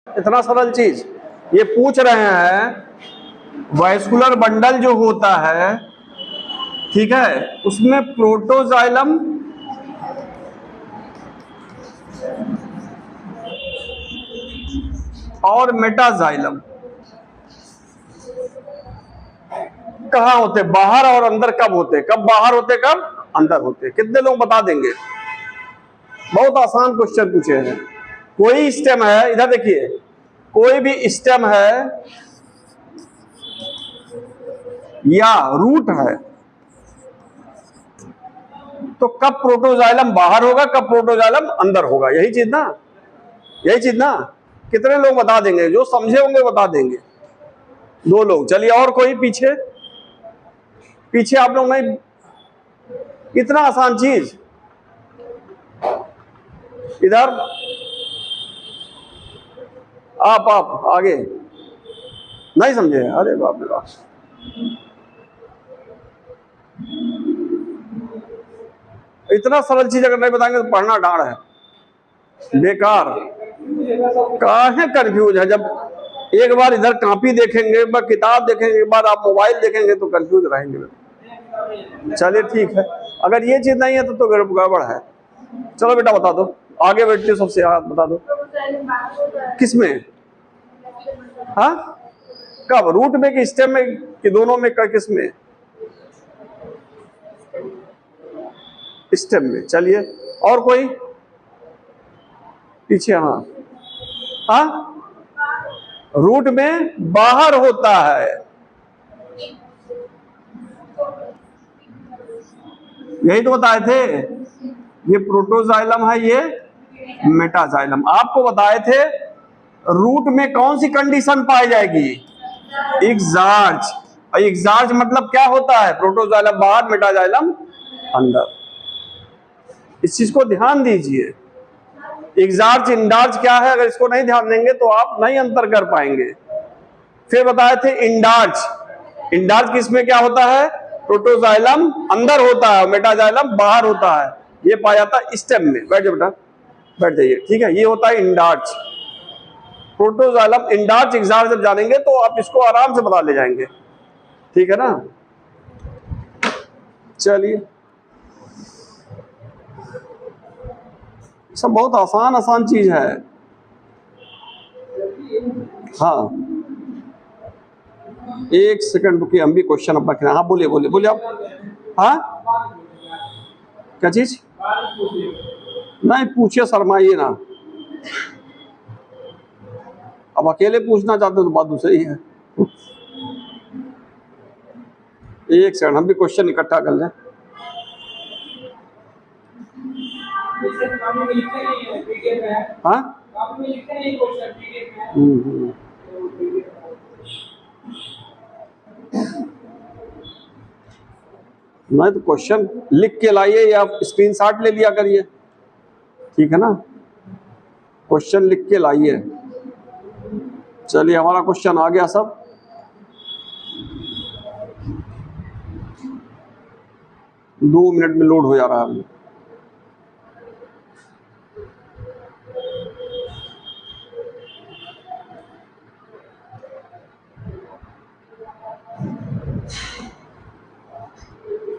इतना सरल चीज ये पूछ रहे हैं। वैस्कुलर बंडल जो होता है, ठीक है, उसमें प्रोटोजाइलम और मेटाजाइलम कहाँ होते, बाहर और अंदर कब होते, कब बाहर होते कब अंदर होते? कितने लोग बता देंगे? बहुत आसान क्वेश्चन पूछे हैं। कोई स्टेम है, इधर देखिए, कोई भी स्टेम है या रूट है, तो कब प्रोटोजाइलम बाहर होगा, कब प्रोटोजाइलम अंदर होगा? यही चीज ना, यही चीज ना। कितने लोग बता देंगे? जो समझे होंगे बता देंगे। 2 लोग। चलिए, और कोई पीछे? पीछे आप लोग नहीं। इतना आसान चीज। इधर आप आगे नहीं समझे? अरे बाप रे बाप, इतना सरल चीज अगर नहीं बताएंगे तो पढ़ना डाढ़ है, बेकार। काहे कंफ्यूज है? जब एक बार इधर कॉपी देखेंगे, एक बार किताब देखेंगे, एक बार आप मोबाइल देखेंगे तो कंफ्यूज रहेंगे। चलिए ठीक है, अगर ये चीज नहीं है तो गड़बड़ है। चलो बेटा बता दो, आगे बैठते सबसे हाथ बता दो। किसमें? हाँ, कब? रूट में कि स्टेम में कि दोनों में? किसमें? स्टेम में। चलिए, और कोई पीछे? हाँ हाँ, रूट में बाहर होता है। यही तो बताए थे, ये प्रोटोजाइलम है, ये मेटाजाइलम। आपको बताए थे रूट में कौन सी कंडीशन पाई जाएगी? एक्सार्च। और एक्सार्च मतलब क्या होता है? प्रोटोजाइलम बाहर, मेटाजाइलम अंदर। इस चीज को ध्यान दीजिए। एक्सार्च इंडार्च क्या है? अगर इसको नहीं ध्यान देंगे तो आप नहीं अंतर कर पाएंगे। फिर बताए थे इंडार्च। इंडार्च किसमें क्या होता है? प्रोटोजाइलम अंदर होता है, मेटाजाइलम बाहर होता है। ये पाया जाता है स्टेम में। बैठ जाओ बेटा, बैठ जाइए, ठीक है। ये होता है इंडार्च, प्रोटोजाइलम। इंडार्च एक्सार्च जब जानेंगे तो आप इसको आराम से बता ले जाएंगे, ठीक है ना। चलिए, सब बहुत आसान आसान चीज है। हाँ, एक सेकंड रुकिए, हम भी क्वेश्चन अपना खेला। हाँ बोलिए बोलिए बोलिए आप। हाँ, क्या चीज? नहीं पूछिए, शर्माइए ना। अब अकेले पूछना चाहते हो तो बात दूसरी है। एक सेकंड, हम भी क्वेश्चन इकट्ठा कर लें। हाँ, नहीं तो क्वेश्चन लिख के लाइए या स्क्रीनशॉट ले लिया करिए, ठीक है ना। क्वेश्चन लिख के लाइए। चलिए, हमारा क्वेश्चन आ गया सब। दो मिनट में लोड हो जा रहा है।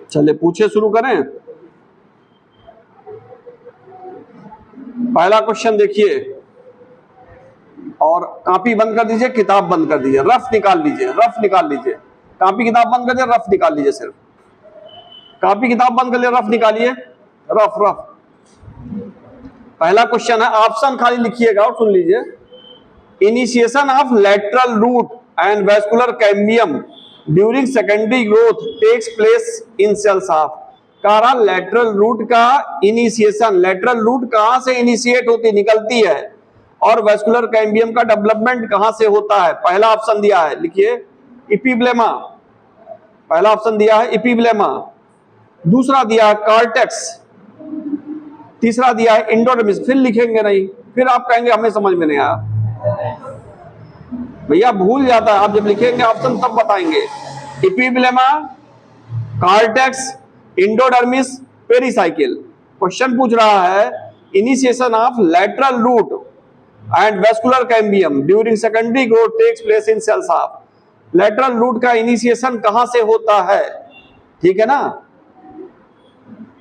चलिए पूछे, शुरू करें। पहला क्वेश्चन देखिए, और कॉपी बंद कर दीजिए, किताब बंद कर दीजिए, रफ निकाल लीजिए, रफ निकाल लीजिए। कॉपी किताब बंद कर दीजिए, रफ निकाल लीजिए। सिर्फ कॉपी किताब बंद कर लिए, रफ निकालिए, रफ रफ। पहला क्वेश्चन है, ऑप्शन खाली लिखिएगा और सुन लीजिए। Initiation of lateral root and vascular cambium during secondary growth takes place in cells of. कह रहा लैटरल रूट का इनिशिएशन, लैटरल रूट कहां से इनिशिएट होती, निकलती है, और वैस्कुलर कैम्बियम का डेवलपमेंट कहां से होता है? पहला ऑप्शन दिया है, लिखिए, एपिब्लेमा। पहला ऑप्शन दिया है एपिब्लेमा, दूसरा दिया है कॉर्टेक्स, तीसरा दिया है एंडोडर्मिस। फिर लिखेंगे नहीं, फिर आप कहेंगे हमें समझ में नहीं आया। भैया भूल जाता है, आप जब लिखेंगे ऑप्शन तब बताएंगे। Epiblema, cortex, endodermis, pericycle. Question पूछ रहा है initiation of lateral root and vascular cambium during secondary growth takes place in cells of. Lateral root का इनिशिएशन कहां से होता है? ठीक है ना,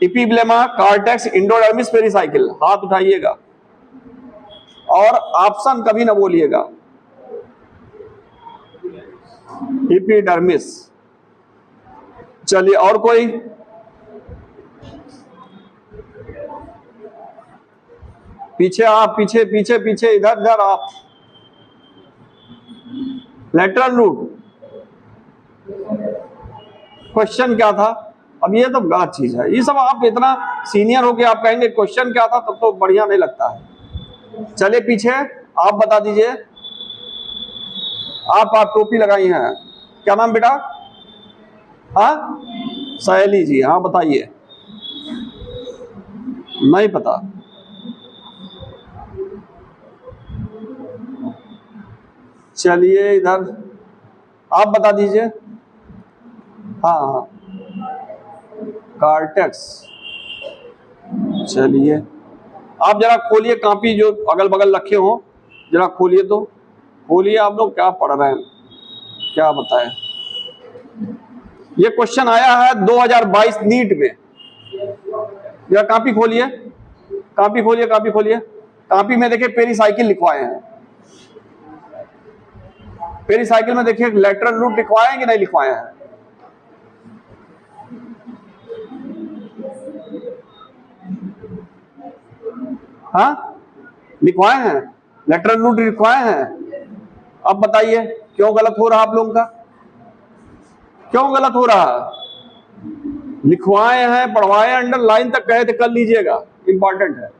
इपिब्लेमा, कार्टेक्स, इंडोडर्मिस, पेरिसाइकिल। हाथ उठाइएगा और ऑप्शन कभी ना बोलिएगा। एपिडर्मिस। चलिए और कोई? पीछे आप, पीछे पीछे पीछे, इधर इधर आप। लेटरल रूट क्वेश्चन क्या था? अब ये तो गलत चीज है, ये सब आप इतना सीनियर हो के आप कहेंगे क्वेश्चन क्या था, तब तो बढ़िया नहीं लगता है। चलिए पीछे आप बता दीजिए। आप टोपी लगाई हैं, क्या नाम बेटा? हाँ, सहेली जी। हाँ बताइए। नहीं पता। चलिए इधर आप बता दीजिए। हाँ हाँ, कार्टेक्स। चलिए आप जरा खोलिए कॉपी जो अगल बगल रखे हो, जरा खोलिए तो। खोलिए, आप लोग क्या पढ़ रहे हैं, क्या बताएं। ये क्वेश्चन आया है 2022 नीट में। जरा कॉपी खोलिए, कॉपी खोलिए, कॉपी खोलिए। कॉपी में देखिए पेरिसाइकिल लिखवाए हैं। पेरिसाइकिल में देखिए लेटरल रूट लिखवाए हैं कि नहीं लिखवाए हैं? हाँ लिखवाए हैं, लेटरल रूट लिखवाए हैं। अब बताइए क्यों गलत हो रहा आप लोगों का? क्यों गलत हो रहा? लिखवाए हैं, पढ़वाए, अंडरलाइन तक कहे थे कर लीजिएगा, इंपॉर्टेंट है।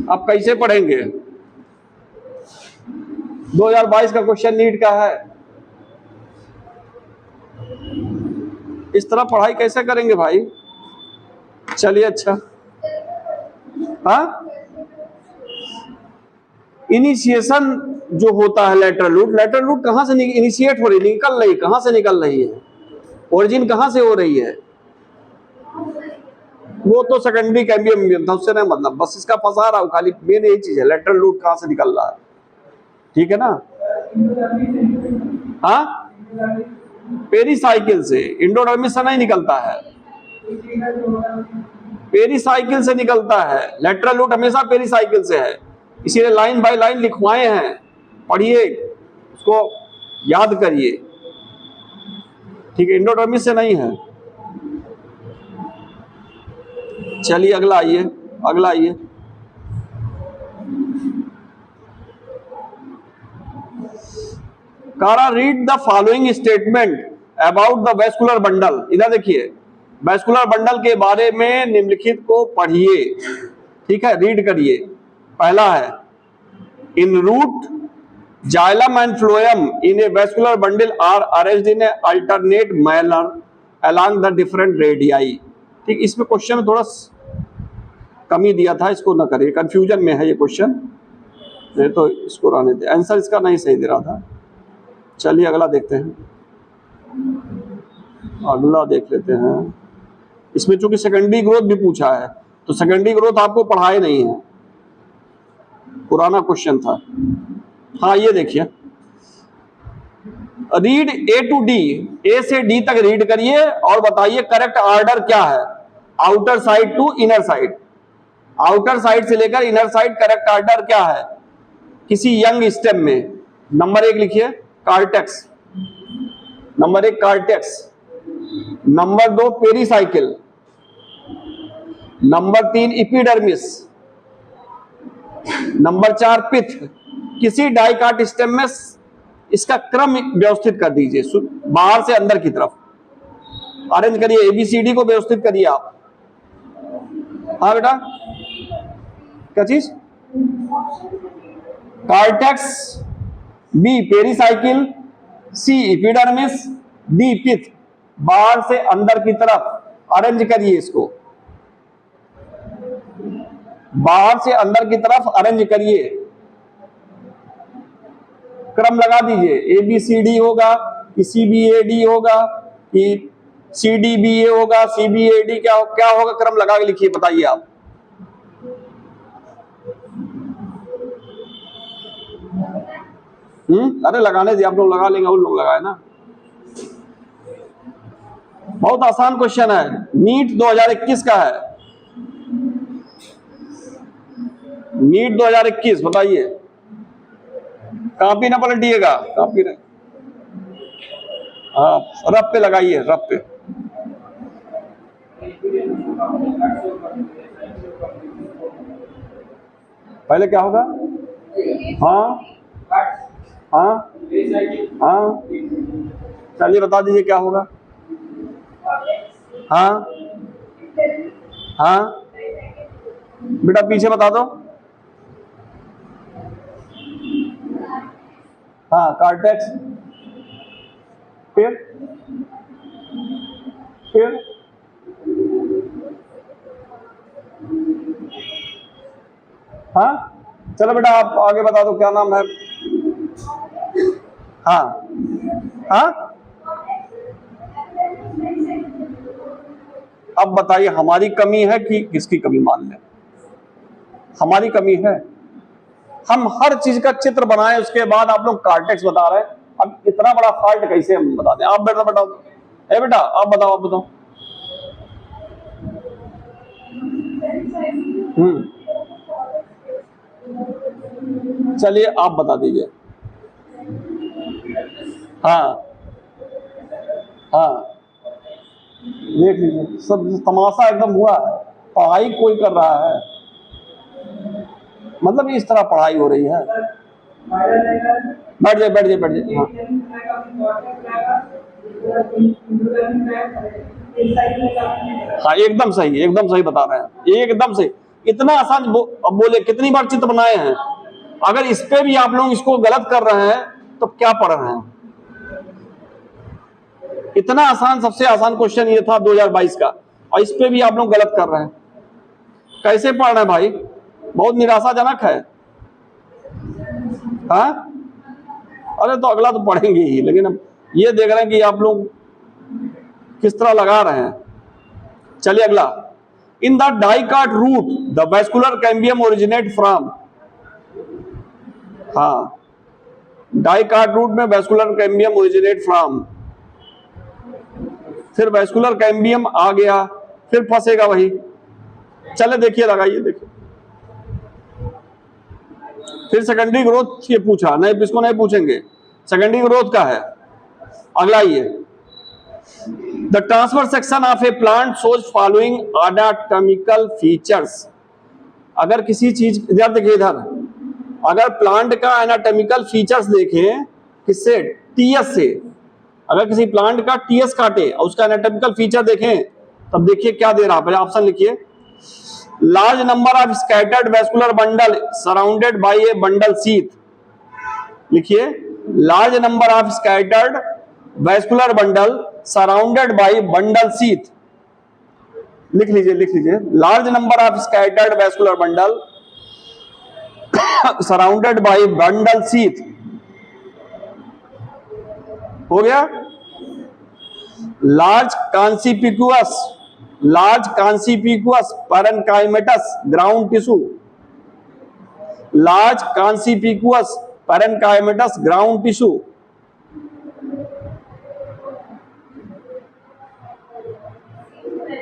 आप कैसे पढ़ेंगे? 2022 का क्वेश्चन नीट का है, इस तरह पढ़ाई कैसे करेंगे भाई? चलिए अच्छा। हाँ, इनिशिएशन जो होता है लेटरल रूट, लेटरल रूट कहां से इनिशिएट हो रही, निकल रही, कहां से निकल रही है? ओरिजिन कहां से हो रही है? वो तो सेकेंडरी कैम्बियम था, उससे नहीं मतलब, बस इसका फंसा रहा हूं खाली, मेन यही चीज है, लेटरल रूट कहां से निकल रहा है। ठीक है ना? हाँ, पेरिसाइकिल से, इंडोडर्मिस से नहीं निकलता है, पेरिसाइकिल से निकलता है। लेटरल रूट हमेशा पेरिसाइकिल से है, इसीलिए लाइन बाय लाइन लिखवाए हैं, पढ़िए, उसको याद करिए। ठीक है, इंडोडर्मिस से नहीं है। चलिए अगला आइए, अगला आइए। कारा read the following statement about the vascular bundle. इधर देखिए, वेस्कुलर बंडल के बारे में निम्नलिखित को पढ़िए। ठीक है, रीड करिए। पहला है, in root xylem and phloem in a vascular bundle are arranged in a alternate manner along the different radii. ठीक, इसमें क्वेश्चन में थोड़ा कमी दिया था, इसको ना करिए, कंफ्यूजन में है ये क्वेश्चन, नहीं तो इसको रहने दे, आंसर इसका नहीं सही दे रहा था। चलिए अगला देखते हैं, अगला देख लेते हैं। इसमें चूंकि सेकेंडरी ग्रोथ भी पूछा है, तो सेकेंडरी ग्रोथ आपको पढ़ाए नहीं है, पुराना क्वेश्चन था। हाँ ये देखिए, रीड ए टू डी, ए से डी तक रीड करिए और बताइए करेक्ट ऑर्डर क्या है, outer side to inner side, outer side से लेकर इनर साइड करेक्ट ऑर्डर क्या है किसी यंग स्टेम में। नंबर 1 लिखिए cortex, number 1 cortex, number 2 pericycle, number 3 epidermis, number 4 पिथ। किसी डाइकाट स्टेम में इसका क्रम व्यवस्थित कर दीजिए, बाहर से अंदर की तरफ अरेंज करिए, एबीसीडी को व्यवस्थित करिए आप। हाँ बेटा, क्या चीज? कार्टेक्स, बी पेरिसाइकिल, सी इपिडर्मिस, डी पिथ। बाहर से अंदर की तरफ अरेंज करिए इसको, बाहर से अंदर की तरफ अरेंज करिए, क्रम लगा दीजिए, ए बी सी डी होगा कि सी बी ए डी होगा कि सी डी बी ए होगा, सी बी ए डी क्या होगा, क्रम लगा के लिखिए, बताइए आप। अरे लगाने दिए, आप लोग लगा लेंगे, उन लोग लगाए ना। बहुत आसान क्वेश्चन है, नीट 2021 का है। नीट 2021 बताइए। कॉपी ना पलटिएगा, कॉपी नहीं। हाँ, रफ पे लगाइए, रफ पे। पहले क्या होगा? हाँ हाँ हाँ, चलिए बता दीजिए क्या होगा। हाँ हाँ, बेटा पीछे बता दो। हाँ, कार्टेक्स। फिर हाँ, चलो बेटा आप आगे बता दो क्या नाम है। हाँ हाँ, अब बताइए हमारी कमी है कि किसकी कमी मान लें? हमारी कमी है। हम हर चीज का चित्र बनाए, उसके बाद आप लोग कार्टेक्स बता रहे हैं। अब इतना बड़ा फॉल्ट कैसे हम बता दें? आप बेटा बताओ, ए बेटा आप बताओ, आप बताओ। चलिए आप बता दीजिए। हाँ हाँ, देख लीजिए, सब तमाशा एकदम हुआ है। पढ़ाई कोई कर रहा है, मतलब इस तरह पढ़ाई हो रही है। बैठ जाइए, बैठ जाइए, बैठ जाइए। हाँ, एकदम सही, एकदम सही बता रहे हैं, एकदम सही। इतना आसान अब बोले कितनी बार चित्र बनाए हैं? अगर इस पे भी आप लोग इसको गलत कर रहे हैं तो क्या पढ़ रहे हैं? इतना आसान, सबसे आसान क्वेश्चन ये था 2022 का, और इस पे भी आप लोग गलत कर रहे हैं। कैसे पढ़ रहे हैं भाई? बहुत निराशाजनक है। हाँ, अरे तो अगला तो पढ़ेंगे ही, लेकिन अब ये देख रहे हैं कि आप लोग किस तरह लगा रहे हैं। चलिए अगला, in the dicot root the vascular cambium originate from. हाँ, डाइकाट रूट में वैस्कुलर कैम्बियम ओरिजिनेट फ्रॉम। फिर वैस्कुलर कैम्बियम आ गया, फिर फंसेगा वही। चले देखिए, लगाइए, देखिए। फिर सेकेंडरी ग्रोथ ये पूछा नहीं, इसको नहीं पूछेंगे, सेकेंडरी ग्रोथ का है। अगला ये, the transfer section of A plant shows following anatomical features. अगर किसी चीज, इधर देखिए, इधर अगर प्लांट का एनाटॉमिकल फीचर्स देखें, किससे? टीएस से। अगर किसी प्लांट का टीएस काटे और उसका एनाटॉमिकल फीचर देखें, तब देखिए क्या दे रहा है। पहले ऑप्शन लिखिए, large number of scattered vascular bundle surrounded by a bundle sheath. लिखिए, large number of scattered vascular bundle surrounded by bundle sheath. लिख लीजिए, लिख लीजिए, large number of scattered vascular bundle surrounded by bundle sheath. हो गया। Large conspicuous parenchymatous ground tissue. Large conspicuous parenchymatous ground tissue.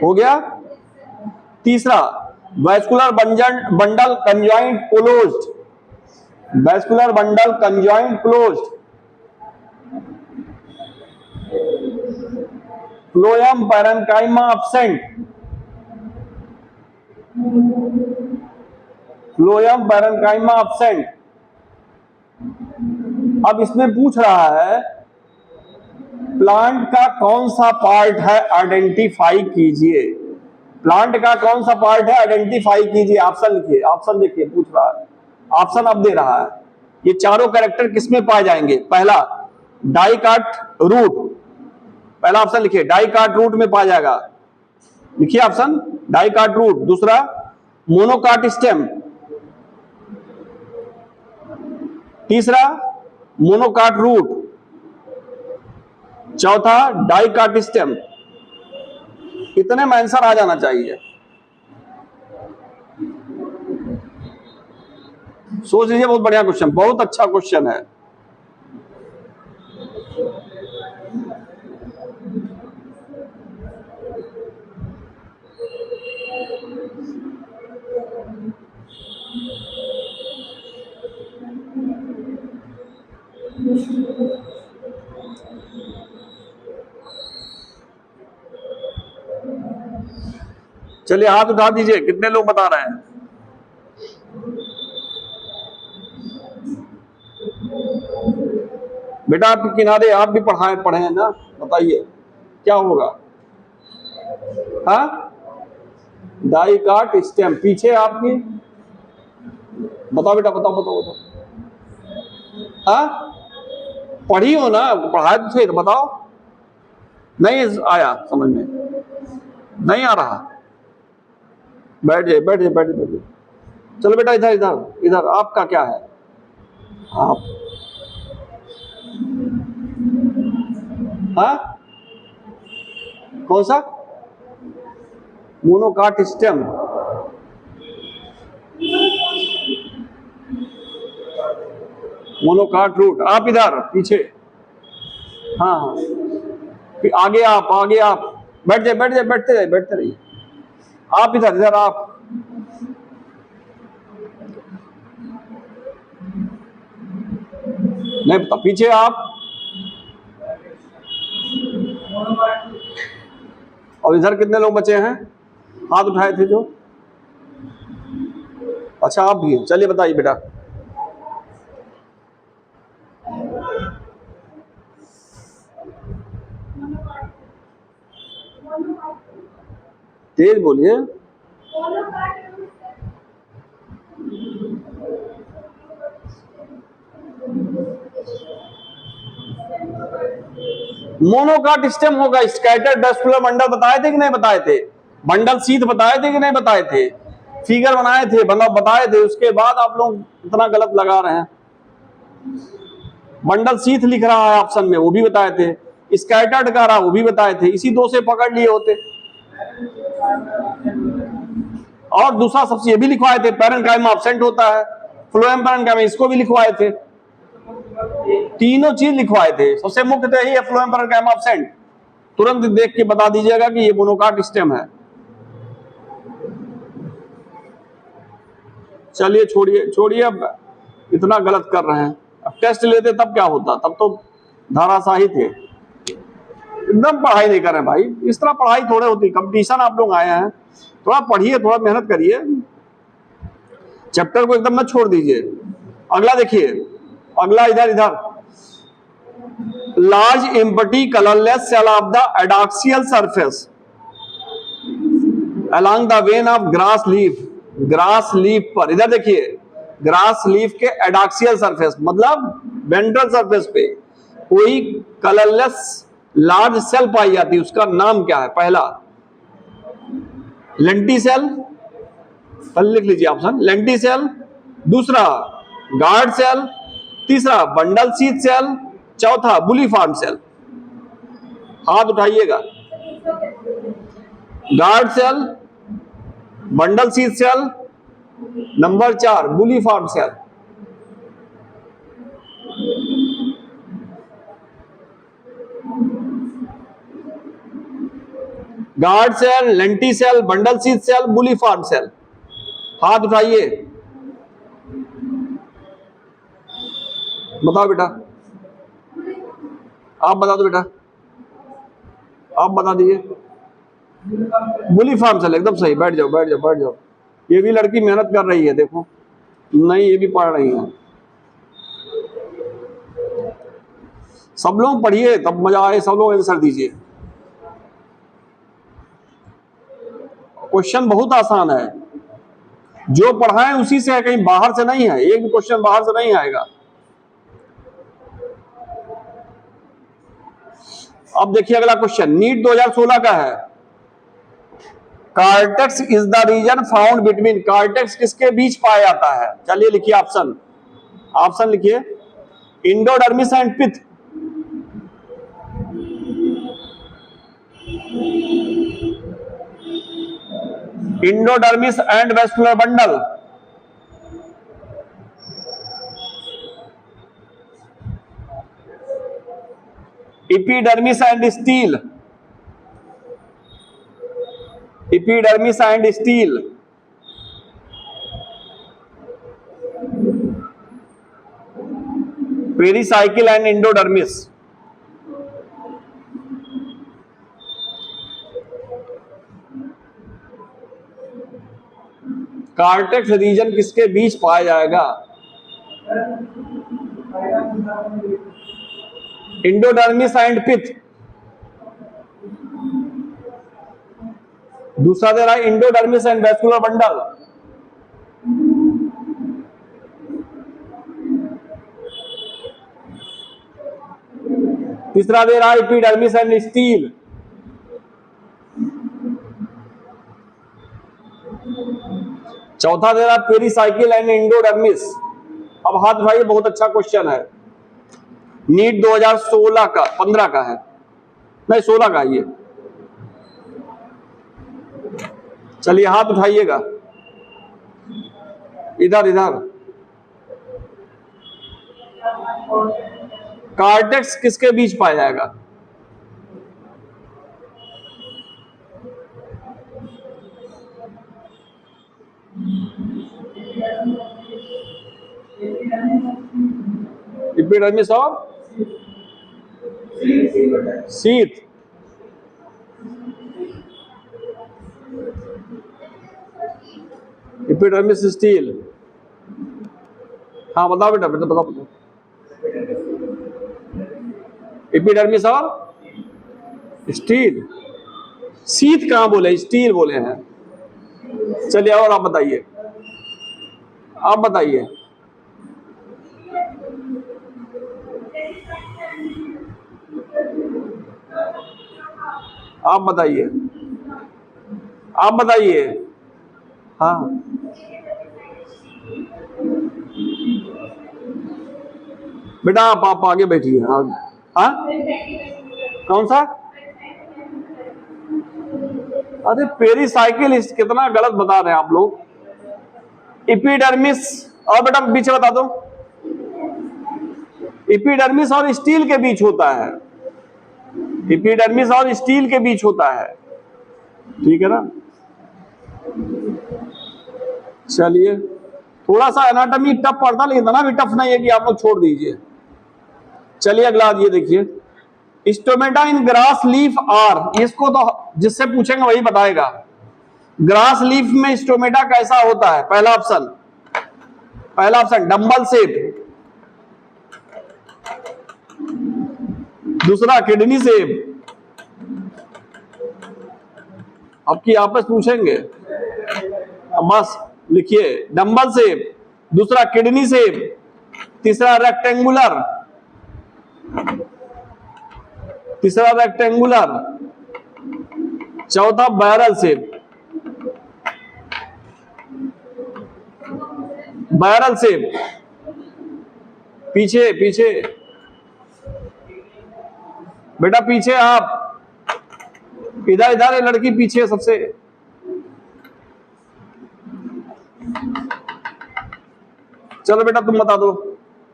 हो गया। तीसरा, vascular bundle conjoint closed. Vascular bundle conjoint closed. Phloem parenchyma absent. Phloem parenchyma absent. अब इसमें पूछ रहा है प्लांट का कौन सा पार्ट है, आइडेंटिफाई कीजिए। प्लांट का कौन सा पार्ट है, आइडेंटिफाई कीजिए। ऑप्शन लिखिए, ऑप्शन देखिए, पूछ रहा है, ऑप्शन अब दे रहा है। ये चारों कैरेक्टर किसमें पाए जाएंगे? पहला, डाइकाट रूट। पहला ऑप्शन लिखिए, डाइकाट रूट में पाया जाएगा। लिखिए ऑप्शन, डाइकाट रूट। दूसरा, मोनोकाट स्टेम। तीसरा, मोनोकाट रूट। चौथा, डाइकाट स्टेम। इतने में आंसर आ जाना चाहिए। सोच लीजिए, बहुत बढ़िया क्वेश्चन, बहुत अच्छा क्वेश्चन है। चलिए हाथ उठा दीजिए, कितने लोग बता रहे हैं? बेटा आपके किनारे आप भी पढ़े हैं ना, बताइए क्या होगा? हाँ, डाई काट स्टेम पीछे आपकी, बताओ बेटा, बताओ बताओ बताओ। हाँ, पढ़ी हो ना, पढ़ाए तो थे, तो बताओ। नहीं आया समझ में, नहीं आ रहा, बैठ जाइए बैठ जाइए बैठ जाइए। चलो बेटा इधर इधर इधर, आपका क्या है? आप हाँ, कौन सा? Monocot stem, monocot root. आप इधर पीछे, हाँ हाँ, फिर आगे आप बैठ जाइए बैठ जाइए, बैठते रहिए। आप इधर इधर आप, नहीं पता, पीछे आप, और इधर कितने लोग बचे हैं हाथ उठाए थे जो? अच्छा आप भी हैं, चलिए बताइए बेटा। तेज बोलिए। मोनोकाट स्टेम होगा। स्कैटर्ड वेस्कुलर बंडल बताए थे कि नहीं बताए थे? बंडल शीथ बताए थे कि नहीं बताए थे? फिगर बनाए थे, मतलब बताए थे, उसके बाद आप लोग इतना गलत लगा रहे हैं। बंडल शीथ लिख रहा है ऑप्शन में, वो भी बताए थे। स्कैटर्ड कह रहा, वो भी बताए थे। इसी दो से पकड़ लिए होते। और दूसरा सबसे ये भी लिखवाए थे, पैरेन्काइमा एब्सेंट होता है, फ्लोएम पैरेन्काइमा, इसको भी लिखवाए थे। तीनों चीज लिखवाए थे। सबसे मुख्य तो यही है, फ्लोएम पैरेन्काइमा एब्सेंट। तुरंत देख के बता दीजिएगा कि ये मोनोकाट स्टेम है। चलिए छोड़िए छोड़िए, अब इतना गलत कर रहे हैं। अब टेस्ट लेते तब क्या होता, तब तो धाराशाही थे। एकदम पढ़ाई नहीं कर रहे भाई, इस तरह पढ़ाई थोड़े होती। कंपटीशन आप लोग आए हैं, थोड़ा पढ़िए, थोड़ा मेहनत करिए, चैप्टर को एकदम मत छोड़ दीजिए। अगला देखिए, अगला इधर इधर, large empty colourless cell of the adaxial surface along the vein of grass leaf. Grass leaf पर, इधर देखिए, ग्रास लीफ के एडॉक्सियल सरफेस मतलब वेंट्रल सरफेस पे कोई कलरलेस लार्ज सेल पाई जाती है, उसका नाम क्या है? पहला लेंटिसेल, पहले लिख लीजिए ऑप्शन, लेंटिसेल। दूसरा गार्ड सेल। तीसरा बंडल शीथ सेल। चौथा बुलीफॉर्म सेल। हाथ उठाइएगा। Guard cell, bundle sheath cell, number 4 bulliform cell. Guard cell, lenticel, bundle sheath cell, bulliform cell. हाथ उठाइए, बताओ बेटा, आप बता दो बेटा, आप बता दीजिए। बुलीफॉर्म सेल, एकदम सही। बैठ जाओ बैठ जाओ बैठ जाओ। ये भी लड़की मेहनत कर रही है, देखो, नहीं ये भी पढ़ रही है। सब लोग पढ़िए, तब मजा आए, सब लोग आंसर दीजिए। क्वेश्चन बहुत आसान है, जो पढ़ाएं उसी से है, कहीं बाहर से नहीं है। एक भी क्वेश्चन बाहर से नहीं आएगा। अब देखिए अगला क्वेश्चन, नीट 2016 का है। Cortex is the region found between, cortex किसके बीच पाया जाता है? चलिए लिखिए ऑप्शन, ऑप्शन लिखिए, endodermis and pith, endodermis and vascular bundle, epidermis and stele, epidermis and stele, pericycle and endodermis. Cortex region किसके बीच पाया जाएगा? Endodermis and pith. दूसरा दे रहा है एंडोडर्मिस एंड वैस्कुलर बंडल। तीसरा दे रहा है एपिडर्मिस एंड स्टील। चौथा दे रहा है पेरिसाइकिल एंड एंडोडर्मिस। अब हाथ भाई बहुत अच्छा क्वेश्चन है, नीट 2016 का 15 का है, नहीं 16 का ये। चलिए हाथ उठाइएगा, इधर इधर। कार्टेक्स किसके बीच पाया जाएगा? एपिडर्मिस और शीथ। Epidermis steel. हाँ बताओ बेटा, बेटा बताओ। एपिडर्मिस और स्टील। शीथ कहां बोले, स्टील बोले हैं। चलिए और आप बताइए, आप बताइए। आप बताइए, आप बताइए। हाँ बेटा आप आगे बैठिए। हाँ हाँ कौन सा? अरे पेरिसाइकिल कितना गलत बता रहे हैं आप लोग। एपिडर्मिस और बेटा पीछे बता दो। एपिडर्मिस और स्टील के बीच होता है, एपिडर्मिस और स्टील के बीच होता है, ठीक है ना। चलिए थोड़ा सा एनाटॉमी टफ पड़ता, लेकिन इतना भी टफ नहीं है कि आप लोग छोड़ दीजिए। चलिए अगला ये देखिए, stomata in grass leaf are. इसको तो जिससे पूछेंगे वही बताएगा। ग्रास लीफ में स्टोमेटा कैसा होता है? पहला ऑप्शन, पहला ऑप्शन डंबल शेप, दूसरा किडनी शेप। अब की आपस पूछेंगे, अब बस लिखिए डंबल शेप, दूसरा किडनी शेप, तीसरा रेक्टेंगुलर, तीसरा रेक्टेंगुलर, चौथा बैरल शेप। Barrel shape. पीछे पीछे बेटा, पीछे आप, इधर इधर है लड़की, पीछे सबसे। चलो बेटा तुम बता दो।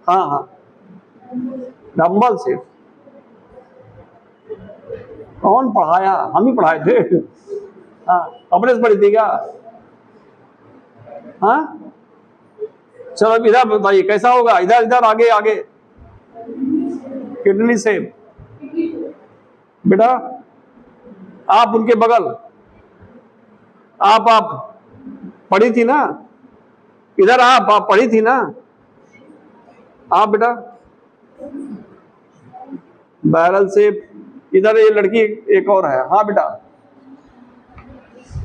हाँ हाँ डंबल शेप। कौन पढ़ाया? हम ही पढ़ाए थे। हाँ अपने से पढ़ी थी क्या? हाँ चलो इधर बताइए कैसा होगा, इधर इधर आगे आगे। Kidney shape. बेटा आप उनके बगल, आप पढ़ी थी ना, इधर आप पढ़ी थी ना आप बेटा। बैरल शेप, इधर ये लड़की एक और है। हाँ बेटा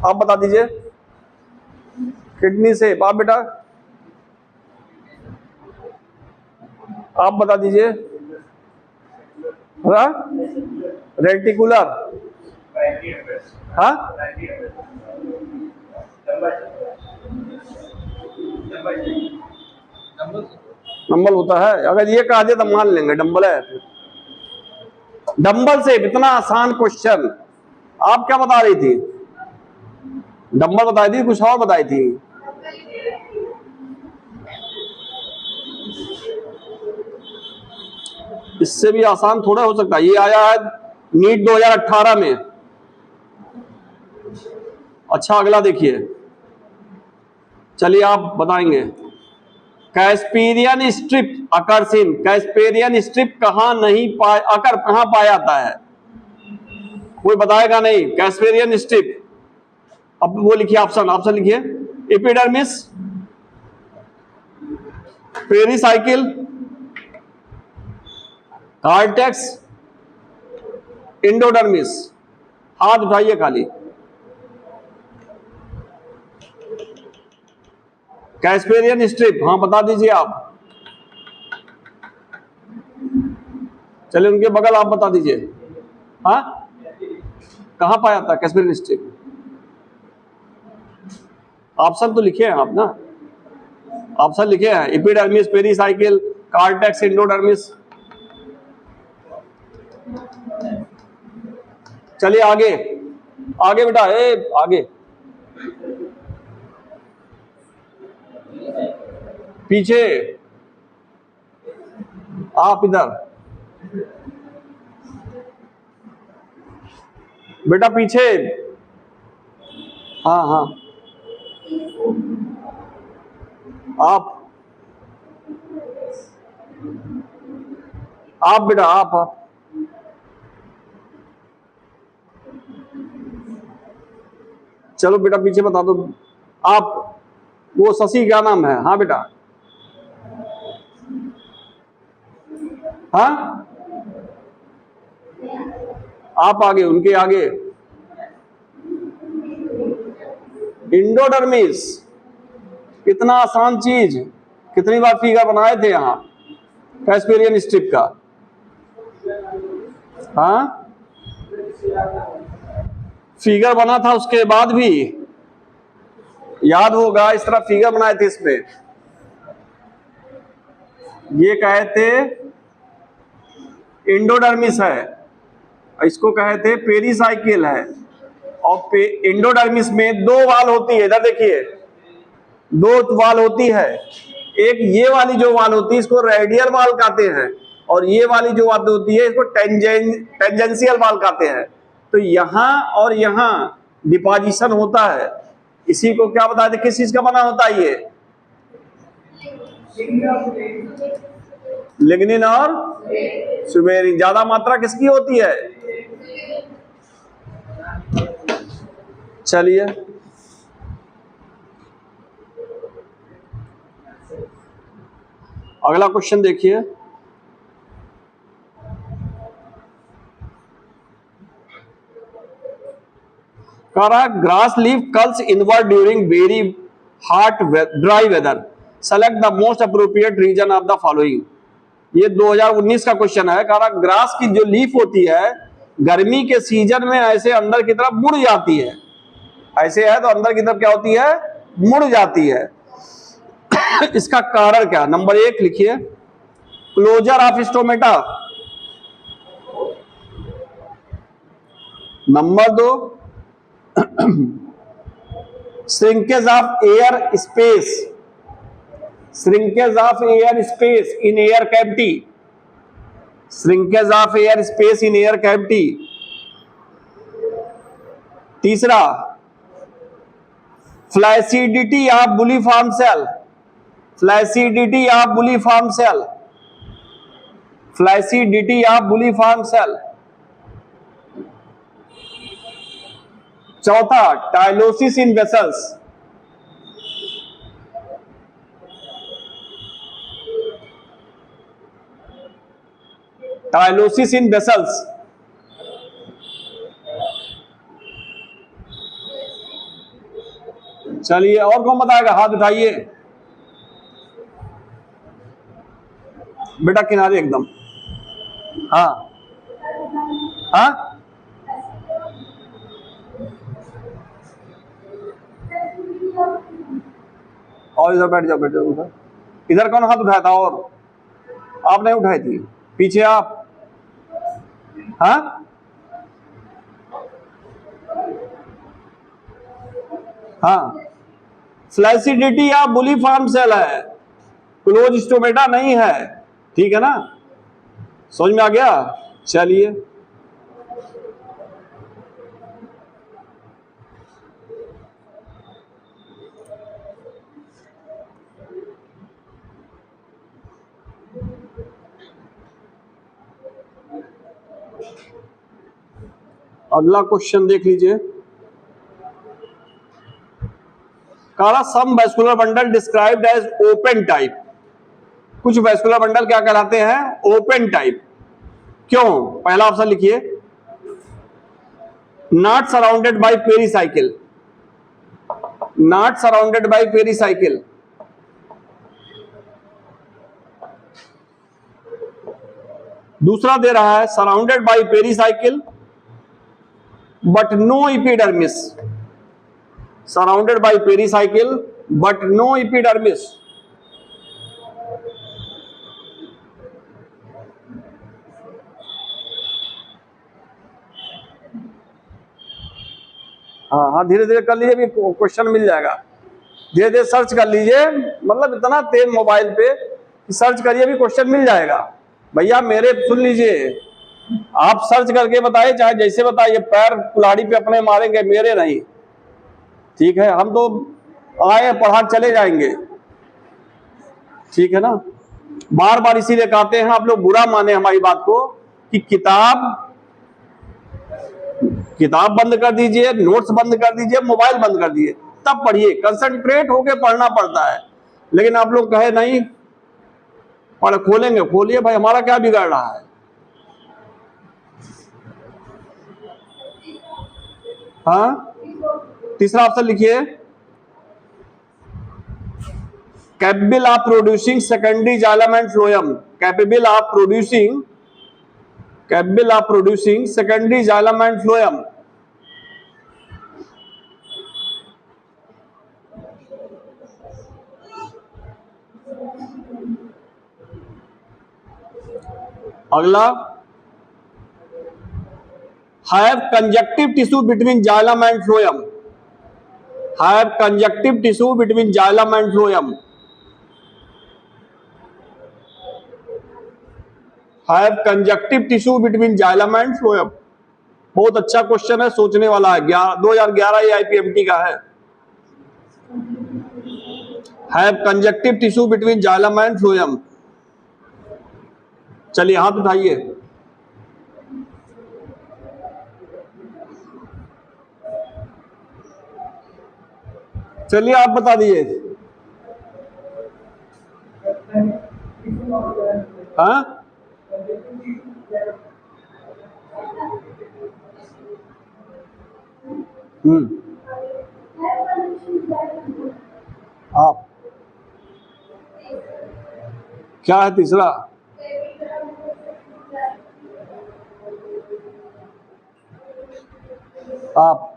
आप बता दीजिए। Kidney shape. आप बेटा आप बता दीजिए। रेटिकुलर। हाँ डंबल होता है, अगर ये कहा दे तो मान लेंगे डंबल है। डंबल शेप, इतना आसान क्वेश्चन। आप क्या बता रही थी? डंबल बताई थी, कुछ और बताई थी? इससे भी आसान थोड़ा हो सकता है। ये आया है नीट 2018 में। अच्छा अगला देखिए, चलिए आप बताएंगे। Casparian strip occurs in, Casparian strip कहां नहीं कहां पाया जाता है? कोई बताएगा नहीं। कैस्पेरियन स्ट्रिप, अब वो लिखिए ऑप्शन, ऑप्शन लिखिए। Epidermis, pericycle, cortex, endodermis. हाथ उठाइए खाली। कैस्पेरियन स्ट्रिप, हाँ बता दीजिए आप। चलिए उनके बगल आप बता दीजिए। हाँ, कहां पाया था कैस्पेरियन स्ट्रिप? ऑप्शन तो लिखे हैं आप ना, ऑप्शन लिखे हैं। Epidermis, pericycle, cortex, endodermis. चलिए आगे, आगे बेटा, आगे पीछे, आप इधर बेटा, पीछे। हाँ हाँ, आप बेटा, आप चलो बेटा पीछे बता दो आप। वो शशि क्या नाम है? हाँ बेटा, हाँ आप आगे, उनके आगे। इंडोडर्मिस, कितना आसान चीज, कितनी बार फिगर बनाए थे यहां कैस्पेरियन स्ट्रिप का। हाँ, फिगर बना था उसके बाद भी याद होगा, इस तरह फिगर बनाए थे इसमें। ये कहे थे इंडोडर्मिस है, इसको कहे थे पेरिसाइकिल है। और इंडोडर्मिस में दो वाल होती है, इधर देखिए, दो वाल होती है। एक ये वाली जो वाल होती है इसको रेडियल वाल कहते हैं, और ये वाली जो वाल होती है इसको टेंजेंशियल वाल कहते हैं। तो यहां और यहां डिपोजिशन होता है, इसी को क्या बताते हैं, किस चीज का बना होता है ये? लिग्निन और सुमेरिन। ज्यादा मात्रा किसकी होती है? चलिए अगला क्वेश्चन देखिए। Grass leaf curls inward during very hot dry weather, select the most appropriate reason of the following. ये 2019 का क्वेश्चन है। ग्रास की जो लीफ होती है गर्मी के सीजन में ऐसे अंदर की तरफ मुड़ जाती है, ऐसे है तो अंदर की तरफ क्या होती है, मुड़ जाती है। इसका कारण क्या? नंबर 1 लिखिए, closure of stomata. Number 2, shrinkage of air space, shrinkage of air space in air cavity, shrinkage of air space in air cavity. तीसरा, flaccidity of bulliform cell, flaccidity of bulliform cell, flaccidity of bulliform cell. चौथा, tylosis in vessels, tylosis in vessels. चलिए और कौन बताएगा? हाथ उठाइए बेटा, किनारे एकदम। हाँ हाँ, और इधर बैठ जाओ, बैठ जाओ उधर। इधर कौन हाथ उठाया था? और आप नहीं उठाई थी, पीछे आप। हाँ, हाँ, फ्लैसिडिटी ऑफ बुलिफॉर्म सेल है, क्लोज स्टोमेटा नहीं है, ठीक है ना? समझ में आ गया? चलिए अगला क्वेश्चन देख लीजिए। कहा some vascular bundle described as open type. कुछ वैस्कुलर बंडल क्या कहलाते हैं? Open type. क्यों? पहला ऑप्शन लिखिए, not surrounded by pericycle, not surrounded by pericycle. दूसरा दे रहा है surrounded by pericycle but no epidermis, surrounded by pericycle but no epidermis. हाँ हाँ, धीरे धीरे कर लीजिए, भी क्वेश्चन मिल जाएगा। धीरे धीरे सर्च कर लीजिए, मतलब इतना तेज मोबाइल पे सर्च करिए, भी क्वेश्चन मिल जाएगा। भैया मेरे सुन लीजिए, आप सर्च करके बताइए, चाहे जैसे बताइए, पैर कुल्हाड़ी पे अपने मारेंगे, मेरे नहीं। ठीक है, हम तो आए पढ़ा चले जाएंगे, ठीक है ना। बार बार इसीलिए कहते हैं, आप लोग बुरा माने हमारी बात को, कि किताब बंद कर दीजिए, नोट्स बंद कर दीजिए, मोबाइल बंद कर दीजिए, तब पढ़िए। कंसंट्रेट होके पढ़ना पड़ता है। लेकिन आप लोग कहे नहीं पढ़, खोलेंगे, खोलिए भाई, हमारा क्या बिगड़ रहा है? हाँ, तीसरा ऑप्शन लिखिए, capable of producing secondary xylem and phloem, capable of producing, capable of producing secondary xylem and phloem. अगला, have conjunctive tissue between xylem and phloem, have conjunctive tissue between xylem and phloem, have conjunctive tissue between xylem and phloem। बहुत अच्छा question है, सोचने वाला है। 2011 ये IPMT का है। have conjunctive tissue between xylem and phloem। चलिए हाथ उठाइए। चलिए आप बता दीजिए। हाँ, आप क्या है तीसरा? आप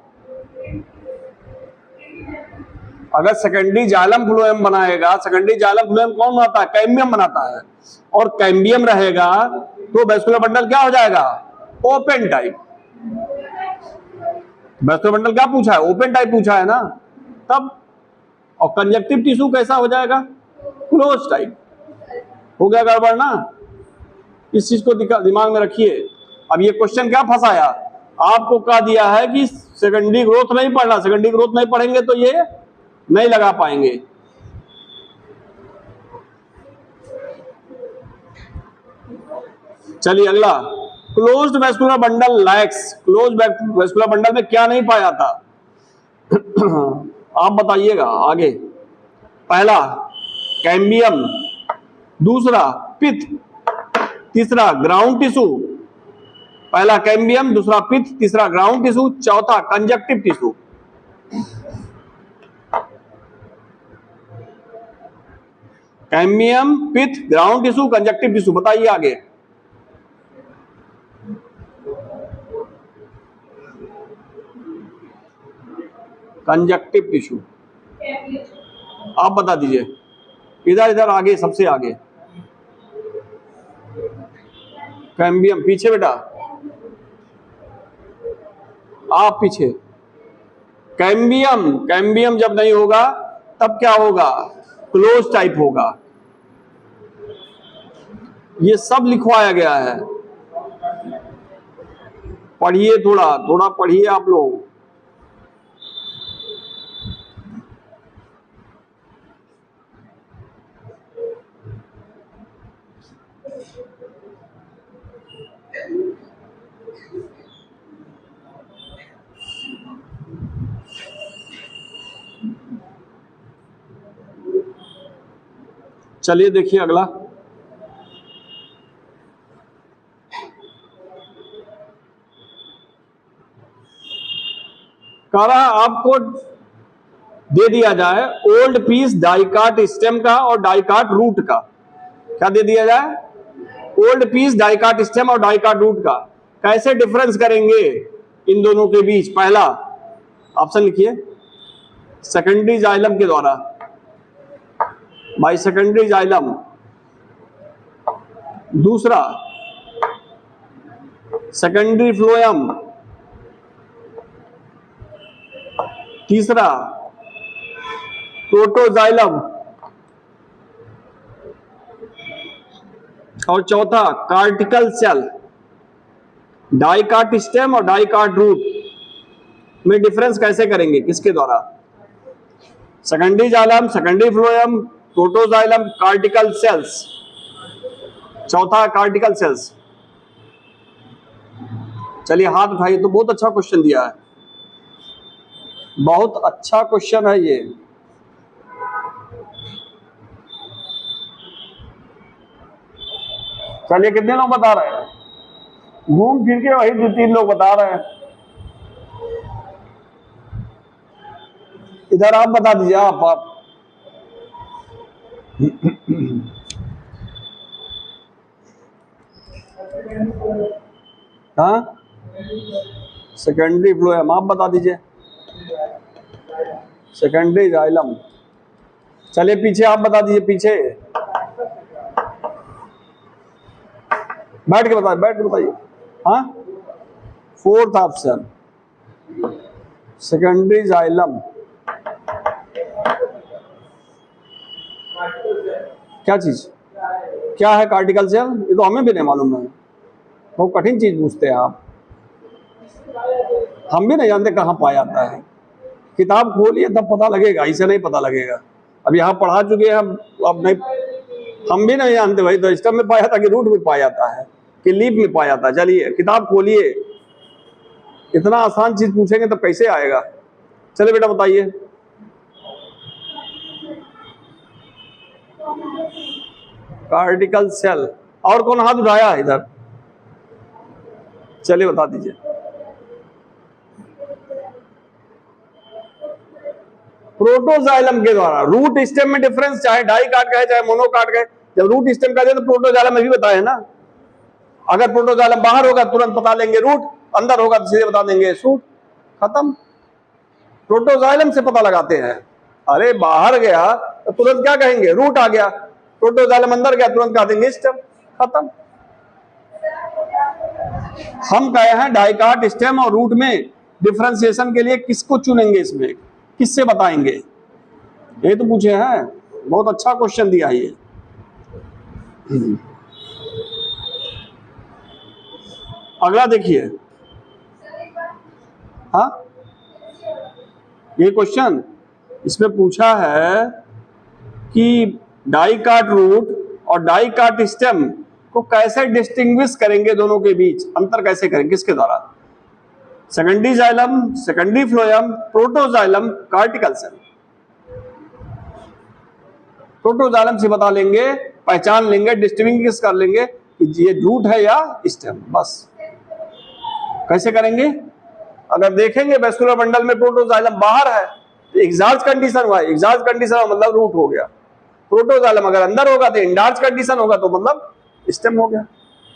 अगर सेकेंडरी जाइलम फ्लोएम बनाएगा, सेकेंडरी जाइलम फ्लोएम कौन बनाता है? कैम्बियम बनाता है। और कैम्बियम रहेगा तो वैस्कुलर बंडल क्या हो जाएगा? Open type. वैस्कुलर बंडल क्या पूछा है? ओपन टाइप पूछा है ना, तब। और कंजक्टिव टिश्यू कैसा हो जाएगा? Close type. हो गया गड़बड़ ना? इस चीज को दिमाग में रखिए। अब ये क्वेश्चन क्या फंसाया? आपको कहा दिया है कि सेकेंडरी ग्रोथ नहीं पढ़ना, सेकेंडरी ग्रोथ नहीं पढ़ेंगे तो ये नहीं लगा पाएंगे। चलिए अगला, closed vascular bundle lakhs, closed vascular bundle में क्या नहीं पाया था? आप बताइएगा आगे। पहला कैम्बियम, दूसरा पित्त, तीसरा ग्राउंड टिश्यू। पहला कैम्बियम, दूसरा पित्त, तीसरा ग्राउंड टिश्यू, चौथा कंजक्टिव टिश्यू। कैम्बियम, पित्त, ग्राउंड टिश्यू, कंजक्टिव टिश्यू। बताइए आगे। Conjunctive tissue. आप बता दीजिए। इधर इधर आगे, सबसे आगे। कैम्बियम पीछे बेटा, आप पीछे। कैम्बियम, कैम्बियम जब नहीं होगा तब क्या होगा? क्लोज टाइप होगा। ये सब लिखवाया गया है, पढ़िए, थोड़ा थोड़ा पढ़िए आप लोग। चलिए देखिए अगला, कह रहा है आपको दे दिया जाए ओल्ड पीस डाइकाट स्टेम का और डाइकाट रूट का। क्या दे दिया जाए? ओल्ड पीस डाइकाट स्टेम और डाइकाट रूट का। कैसे डिफरेंस करेंगे इन दोनों के बीच? पहला ऑप्शन लिखिए, सेकेंडरी जाइलम के द्वारा, बाय सेकेंडरी जाइलम। दूसरा सेकेंडरी फ्लोएम। तीसरा प्रोटोजाइलम। और चौथा कार्टिकल सेल। डाइकाट स्टेम और डाइकाट रूट में डिफरेंस कैसे करेंगे? किसके द्वारा? Secondary xylem, secondary phloem, protoxylem, cortical cells. चौथा कार्टिकल सेल्स। चलिए हाथ उठाइए। तो बहुत अच्छा क्वेश्चन दिया है, बहुत अच्छा क्वेश्चन है ये। चलिए कितने लोग बता रहे हैं? घूम फिर के वही 2-3 लोग बता रहे हैं। इधर आप बता दीजिए, आप हाँ, सेकेंडरी फ्लोएम आप बता दीजिए, सेकेंडरी जाइलम। चलिए पीछे आप बता दीजिए, पीछे बैठ के बताइए। हाँ, फोर्थ ऑप्शन सेकेंडरी जाइलम। क्या चीज, क्या है कार्टिकल सेल? ये तो हमें भी नहीं मालूम है, बहुत कठिन चीज पूछते हैं आप। हम भी नहीं जानते कहाँ पाया जाता है। किताब खोलिए तब पता लगेगा, इसे नहीं पता लगेगा। अब यहाँ पढ़ा चुके हैं हम, अब नहीं, हम भी नहीं जानते भाई। तो स्टेम में पाया जाता कि रूट में पाया जाता है कि लीफ में पाया जाता है? चलिए किताब खोलिए, इतना आसान चीज पूछेंगे तो कैसे आएगा? चलिए बेटा बताइए। कार्टिकल सेल। और कौन हाथ उठाया है इधर? चलिए बता दीजिए। प्रोटोजाइलम के द्वारा। रूट स्टेम में डिफरेंस चाहे डाइकाट का है चाहे मोनोकाट का है, जब रूट स्टेम का है तो प्रोटोजाइलम में भी बताया ना। अगर प्रोटोजाइलम बाहर होगा तुरंत बता लेंगे रूट, अंदर होगा तो सीधे बता देंगे सूट, खत्म। प्रोटोजाइलम से पता लगाते हैं। अरे बाहर गया तो तुरंत क्या कहेंगे? रूट आ गया। प्रोटोजाइलम अंदर गया तुरंत कह देंगे स्टेम, खत्म। हम कहे हैं डाइकाट स्टेम और रूट में डिफरेंशिएशन के लिए किसको चुनेंगे, इसमें किससे बताएंगे? ये तो पूछे हैं, बहुत अच्छा क्वेश्चन दिया है ये। अगला देखिए। हाँ, ये क्वेश्चन इसमें पूछा है कि डाइकाट रूट और डाइकाट स्टेम को कैसे डिस्टिंग्विश करेंगे, दोनों के बीच अंतर कैसे करेंगे, किसके द्वारा? Secondary xylem, secondary phloem, protoxylem, cortical cell. Protoxylem से बता लेंगे, पहचान लेंगे, डिस्टिंग्विश कर लेंगे कि ये रूट है या स्टेम, बस। कैसे करेंगे? अगर देखेंगे वेस्कुलर बंडल में प्रोटोजाइलम बाहर है तो एग्जार्च कंडीशन हुआ, एग्जार्च कंडीशन मतलब रूट हो गया। प्रोटोजाइलम अगर अंदर होगा तो इंडार्च कंडीशन होगा, तो मतलब स्टेम हो गया।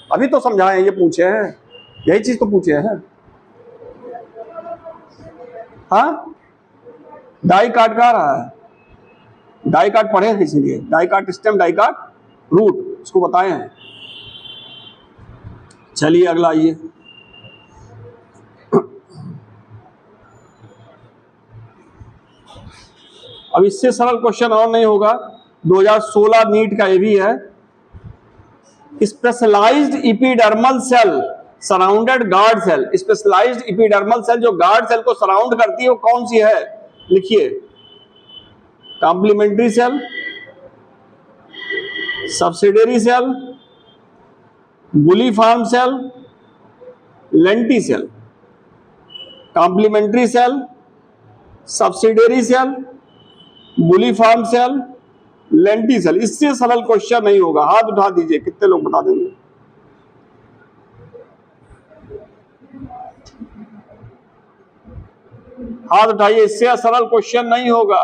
अभी तो समझाए, ये पूछे हैं, यही चीज तो पूछे हैं। हाँ, डाइकाट का रहा है, डाइकाट पढ़े हैं इसीलिए, डाइकाट स्टेम, डाइकाट रूट, उसको बताए हैं। चलिए अगला आइए। अब इससे सरल क्वेश्चन और नहीं होगा, 2016 नीट का ये भी है। Specialised epidermal cell surrounded guard cell. Specialised epidermal cell जो गार्ड सेल को सराउंड करती है वो कौन सी है? लिखिए, complementary cell, subsidiary cell, bulliform cell, lenticel. Complementary cell, subsidiary cell, bulliform cell, lenticel, इससे सरल क्वेश्चन नहीं होगा। हाथ उठा दीजिए, कितने लोग बता देंगे? हाथ उठाइए, इससे सरल क्वेश्चन नहीं होगा।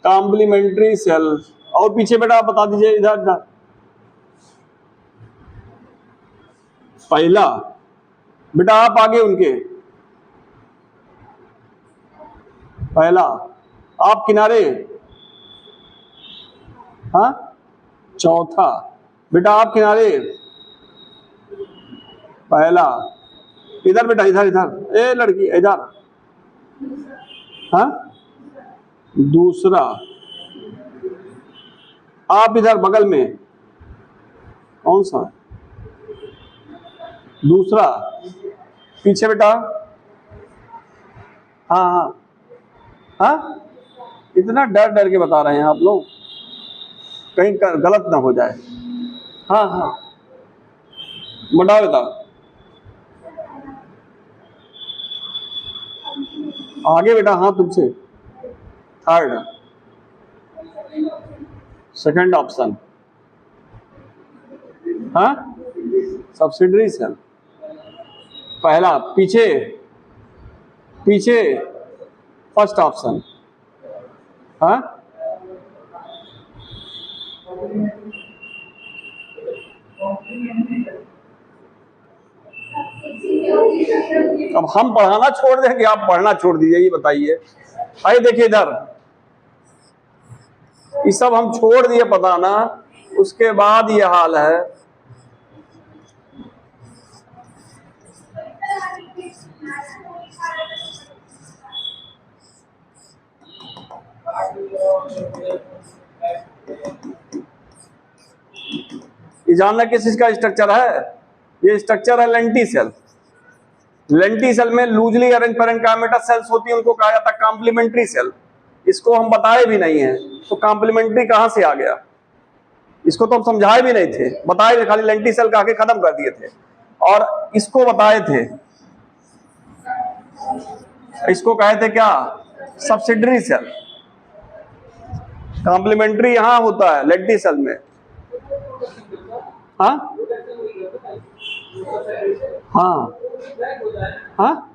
Complementary cell. और पीछे बेटा आप बता दीजिए, इधर इधर। पहला बेटा आप आगे उनके, पहला आप किनारे, हाँ। चौथा बेटा आप किनारे, पहला। इधर बेटा, इधर इधर, ए लड़की इधर, हाँ। दूसरा आप इधर बगल में, कौन सा? दूसरा पीछे बेटा, हाँ हाँ हाँ। इतना डर डर के बता रहे हैं आप लोग, कहीं गलत ना हो जाए। हाँ हाँ, बढ़ाओ बेटा, आगे बेटा, हाँ तुमसे। थर्ड, सेकंड ऑप्शन, हाँ। सब्सिडरी सेल, पहला पीछे, पीछे फर्स्ट ऑप्शन, हाँ। अब हम पढ़ाना छोड़ दें कि आप पढ़ना छोड़ दीजिए, ये बताइए। आइए देखिए इधर, ये सब हम छोड़ दिए बताना, उसके बाद ये हाल है। ये जानना किस चीज का स्ट्रक्चर है? ये स्ट्रक्चर है लेंटी सेल। लेंटी सेल में लूजली अरेंज पैरेंकाइमेटा सेल्स होती है, उनको कहा जाता है कॉम्प्लीमेंट्री सेल। इसको हम बताए भी नहीं है, तो कॉम्प्लीमेंट्री कहां से आ गया? इसको तो हम समझाए भी नहीं थे, बताए, खाली लेंटी सेल कहा के खत्म कर दिए थे। और इसको बताए थे, इसको कहे थे क्या? Subsidiary cell. कॉम्प्लीमेंट्री यहां होता है लेंटी सेल में, हाँ हाँ हाँ।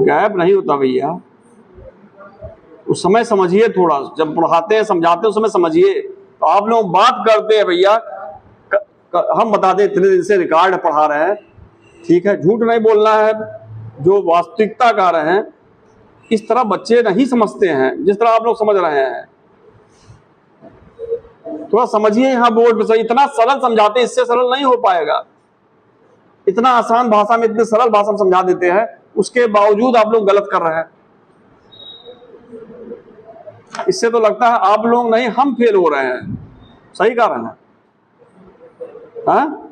गैप नहीं होता भैया, उस समय समझिए थोड़ा, जब पढ़ाते हैं समझाते हैं उस समय समझिए। तो आप लोग बात करते हैं भैया, हम बता दें इतने दिन से रिकॉर्ड पढ़ा रहे हैं, ठीक है, झूठ नहीं बोलना है, जो वास्तविकता कह रहे हैं। इस तरह बच्चे नहीं समझते हैं जिस तरह आप लोग समझ रहे हैं। थोड़ा समझिए यहाँ बोर्ड पे, इतना सरल समझाते हैं, इससे सरल नहीं हो पाएगा। इतना आसान भाषा में, इतने सरल भाषा में समझा देते हैं, उसके बावजूद आप लोग गलत कर रहे हैं। इससे तो लगता है आप लोग नहीं, हम फेल हो रहे हैं। सही कह रहे हैं, हाँ?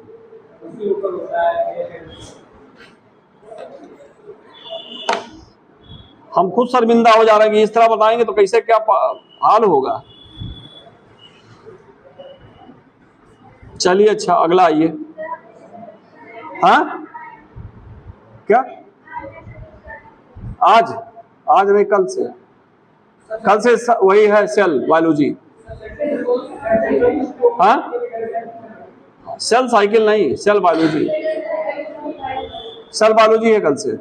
हम खुद शर्मिंदा हो जा रहे हैं कि इस तरह बताएंगे तो कैसे क्या हाल होगा। चलिए अच्छा, अगला आइए। हाँ क्या? आज आज नहीं, कल से, कल से वही है सेल बायोलॉजी। हाँ, सेल साइकिल नहीं, सेल बायोलॉजी, सेल बायोलॉजी है कल से।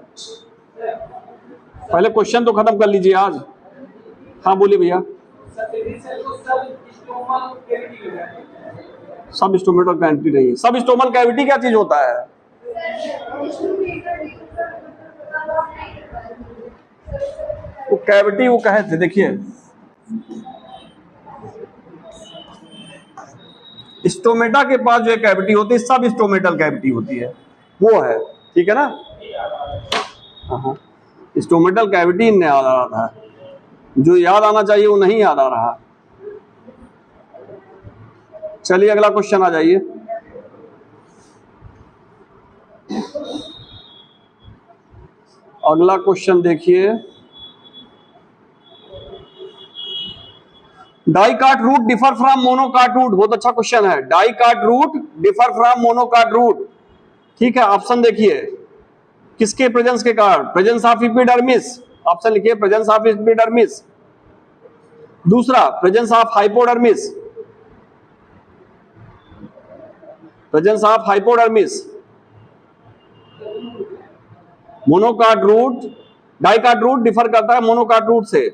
पहले क्वेश्चन तो खत्म कर लीजिए आज। हाँ बोलिए भैया। सब स्टोमेटल कैविटी नहीं, सब स्टोमल कैविटी क्या चीज होता है? वो कैविटी वो कहे थे, देखिए स्टोमेटा के पास जो कैविटी होती है सब स्टोमेटल कैविटी होती है, वो है, ठीक है ना? हाँ, स्टोमेटल कैविटी नहीं याद आ रहा था, जो याद आना चाहिए वो नहीं याद आ रहा। चलिए अगला क्वेश्चन आ जाइए। अगला क्वेश्चन देखिए, dicot root differ from monocot root. बहुत अच्छा क्वेश्चन है। Dicot root differ from monocot root. ठीक है, ऑप्शन देखिए, किसके प्रेजेंस के कारण? प्रेजेंस ऑफ एपिडर्मिस, ऑप्शन लिखिए प्रेजेंस ऑफ एपिडर्मिस। दूसरा presence of hypodermis, presence of hypodermis. Monocot root, dicot root differ करता है मोनोकाट रूट से।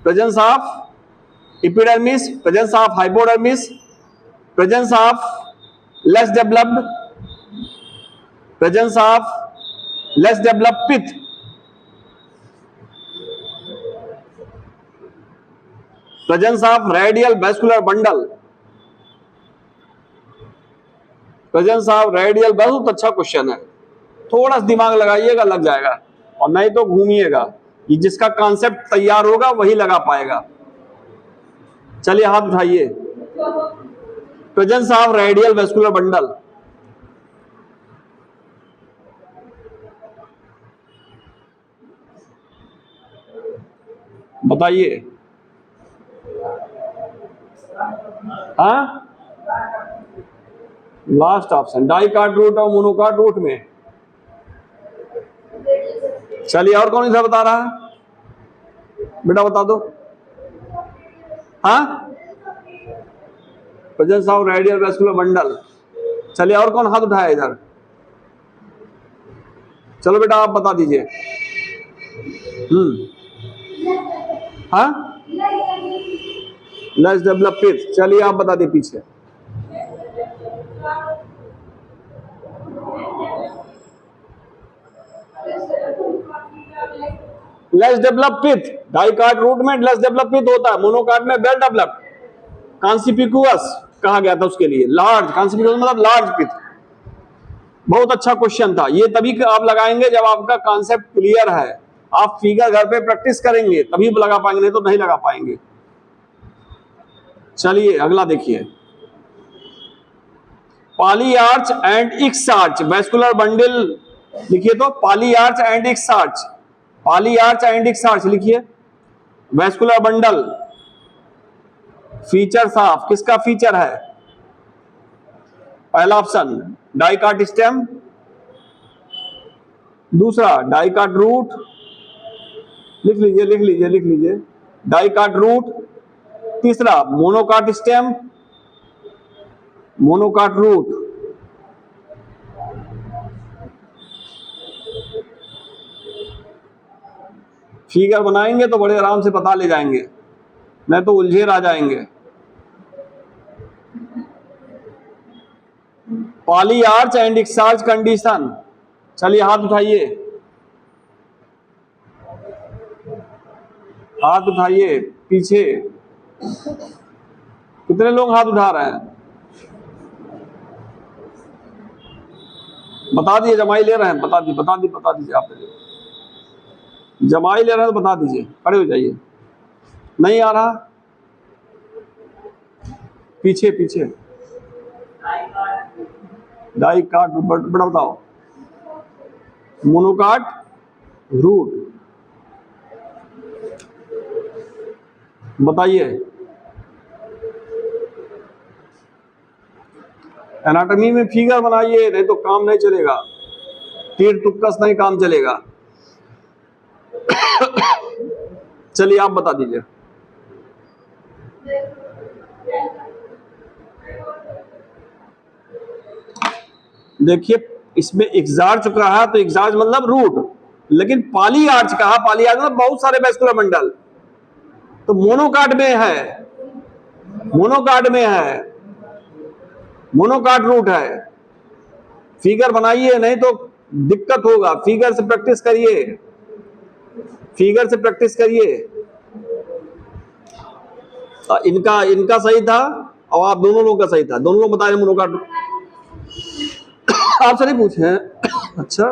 Presence of epidermis, presence of hypodermis, presence of less developed, presence of less developed pith, presence of radial vascular bundle, presence of radial. बहुत अच्छा question है, थोड़ा सा दिमाग लगाइएगा लग जाएगा, और नहीं तो घूमिएगा, ये जिसका कॉन्सेप्ट तैयार होगा वही लगा पाएगा। चलिए हाथ उठाइए। Presence of radial vascular bundle, बताइए। हाँ, लास्ट ऑप्शन डाइकाट रूट और मोनोकाट रूट में। चलिए और कौन सा बता रहा है बेटा, बता दो। हाँ, presence of radial vascular bundle. चलिए और कौन हाथ उठाया इधर? चलो बेटा आप बता दीजिए। हाँ, लेस डेवलप पिथ। चलिए आप बता दिए पीछे। लेस डेवलप पिथ, डाइकाट रूट में लेस डेवलप पिथ होता है, मोनोकाट में वेल डेवलप्ड। कॉन्सिपिकुअस कहा गया था उसके लिए, लार्ज, कॉन्सिपिकुअस मतलब लार्ज पिथ। बहुत अच्छा क्वेश्चन था ये, तभी आप लगाएंगे जब आपका कॉन्सेप्ट क्लियर है। आप फिगर घर पे प्रैक्टिस करेंगे तभी लगा पाएंगे, नहीं तो नहीं लगा पाएंगे। चलिए अगला देखिए, polyarch and exarch vascular bundle लिखिए तो, polyarch and exarch, polyarch and exarch लिखिए। वैस्कुलर बंडल, फीचर्स ऑफ, किसका फीचर है? पहला ऑप्शन डाइकाट स्टेम, दूसरा डाइकाट रूट, लिख लीजिए लिख लीजिए लिख लीजिए, डाइकाट रूट, तीसरा monocot stem, monocot root. Figure बनाएंगे तो बड़े आराम से पता ले जाएंगे, नहीं तो उलझे रह जाएंगे। पॉलीआर्च एंड एक्सार्च कंडीशन, चलिए हाथ उठाइए, हाथ उठाइए पीछे। कितने लोग हाथ उठा रहे हैं? बता दिए, जमाई ले रहे हैं, बता दीजिए बता दीजिए बता दीजिए। आप जमाई ले रहे हैं तो बता दीजिए, खड़े हो जाइए। नहीं आ रहा, पीछे पीछे। डाइकाट बड़ा बताओ, मोनोकाट रूट बताइए। एनाटॉमी में फिगर बनाइए, नहीं तो काम नहीं चलेगा, तीर तुक्कस नहीं काम चलेगा। चलिए आप बता दीजिए। देखिए इसमें एक्सार्च कहा तो एक्सार्च मतलब रूट, लेकिन पॉलीआर्च कहा, पॉलीआर्च मतलब बहुत सारे वैस्कुलर बंडल, तो मोनोकाट में है, मोनोकाट में है, मोनोकाट रूट है। फिगर बनाइए नहीं तो दिक्कत होगा, फिगर से प्रैक्टिस करिए, फिगर से प्रैक्टिस करिए। इनका इनका सही था और आप दोनों लोगों का सही था, दोनों लोग बता रहे मोनोकाट। आपसे नहीं पूछे हैं? अच्छा,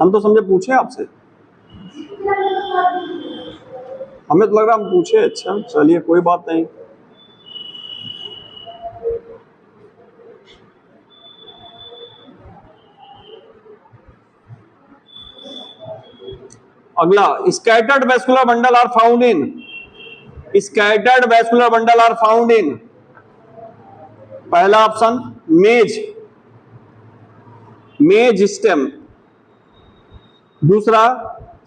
हम तो समझे पूछे आपसे, हमें तो लग रहा हम पूछे। अच्छा चलिए कोई बात नहीं। अगला, scattered vascular bundle are found in, scattered vascular bundle are found in. पहला ऑप्शन मेज, मेज स्टेम, दूसरा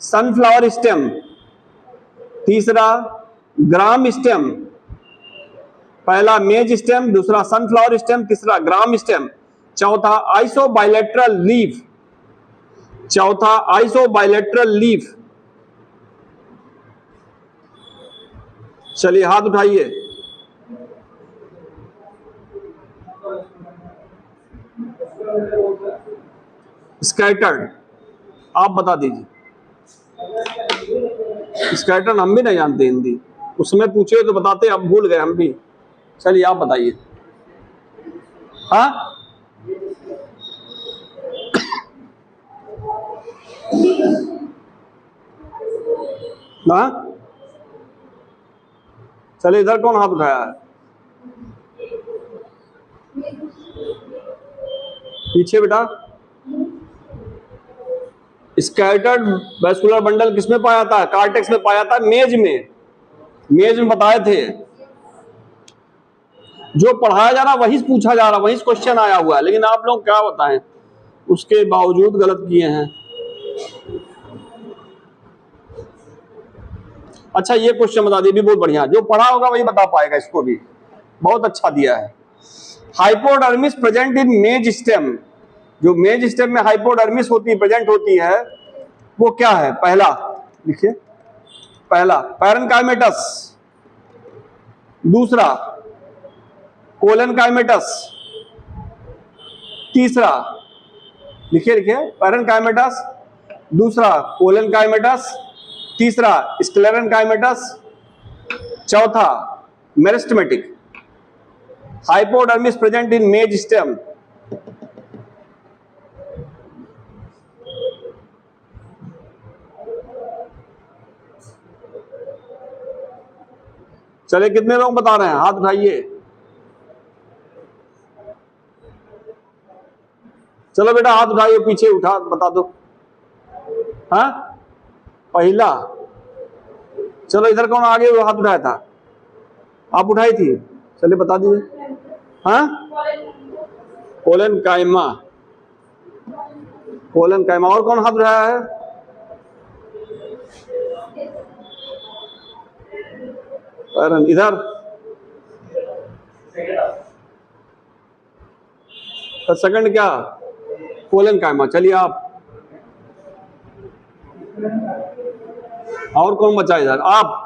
सनफ्लावर स्टेम, तीसरा ग्राम स्टेम। पहला मेज स्टेम, दूसरा सनफ्लावर स्टेम, तीसरा ग्राम स्टेम, चौथा आइसोबाइलेटरल लीफ, चौथा आइसोबाइलेटरल लीफ। चलिए हाथ उठाइए। स्कैटर्ड, आप बता दीजिए। स्कैटर्ड हम भी नहीं जानते हिंदी, उसमें पूछे तो बताते, अब भूल गए हम भी। चलिए आप बताइए। हाँ, हाँ, चलिए इधर कौन हाथ उठाया है? पीछे बेटा। स्कैटर्ड वैस्कुलर बंडल किसमें पाया था? कार्टेक्स में पाया था, मेज में। मेज में बताए थे। जो पढ़ाया जा रहा वही पूछा जा रहा, वही क्वेश्चन आया हुआ है, लेकिन आप लोग क्या बताएं, उसके बावजूद गलत किए हैं। अच्छा ये क्वेश्चन बता दिए, भी बहुत बढ़िया, जो पढ़ा होगा वही बता पाएगा, इसको भी बहुत अच्छा दिया है। हाइपोडर्मिस प्रेजेंट इन मेज स्टेम, जो मेज स्टेम में हाइपोडर्मिस होती प्रेजेंट होती है वो क्या है? पहला लिखिए, पहला पैरेन्काइमेटस, दूसरा कोलेनकाइमेटस, तीसरा लिखिए लिखिए पैरेन्काइमेटस, दूसरा कोलेनकाइमेटस, तीसरा स्क्लेरेनकाइमेटस, चौथा मेरिस्टेमेटिक। हाइपोडर्मिस प्रेजेंट इन मेज स्टेम। चले कितने लोग बता रहे हैं? हाथ उठाइए। चलो बेटा हाथ उठाइए, पीछे उठा बता दो। हाँ, पहला। चलो इधर कौन आगे हाथ उठाया था? आप उठाई थी, चलिए बता दीजिए। हाँ, कोलेनकाइमा, कोलेनकाइमा। और कौन हाथ उठाया है? इधर सेकंड क्या? कोलेनकाइमा। चलिए आप। और कौन बचा इधर? आप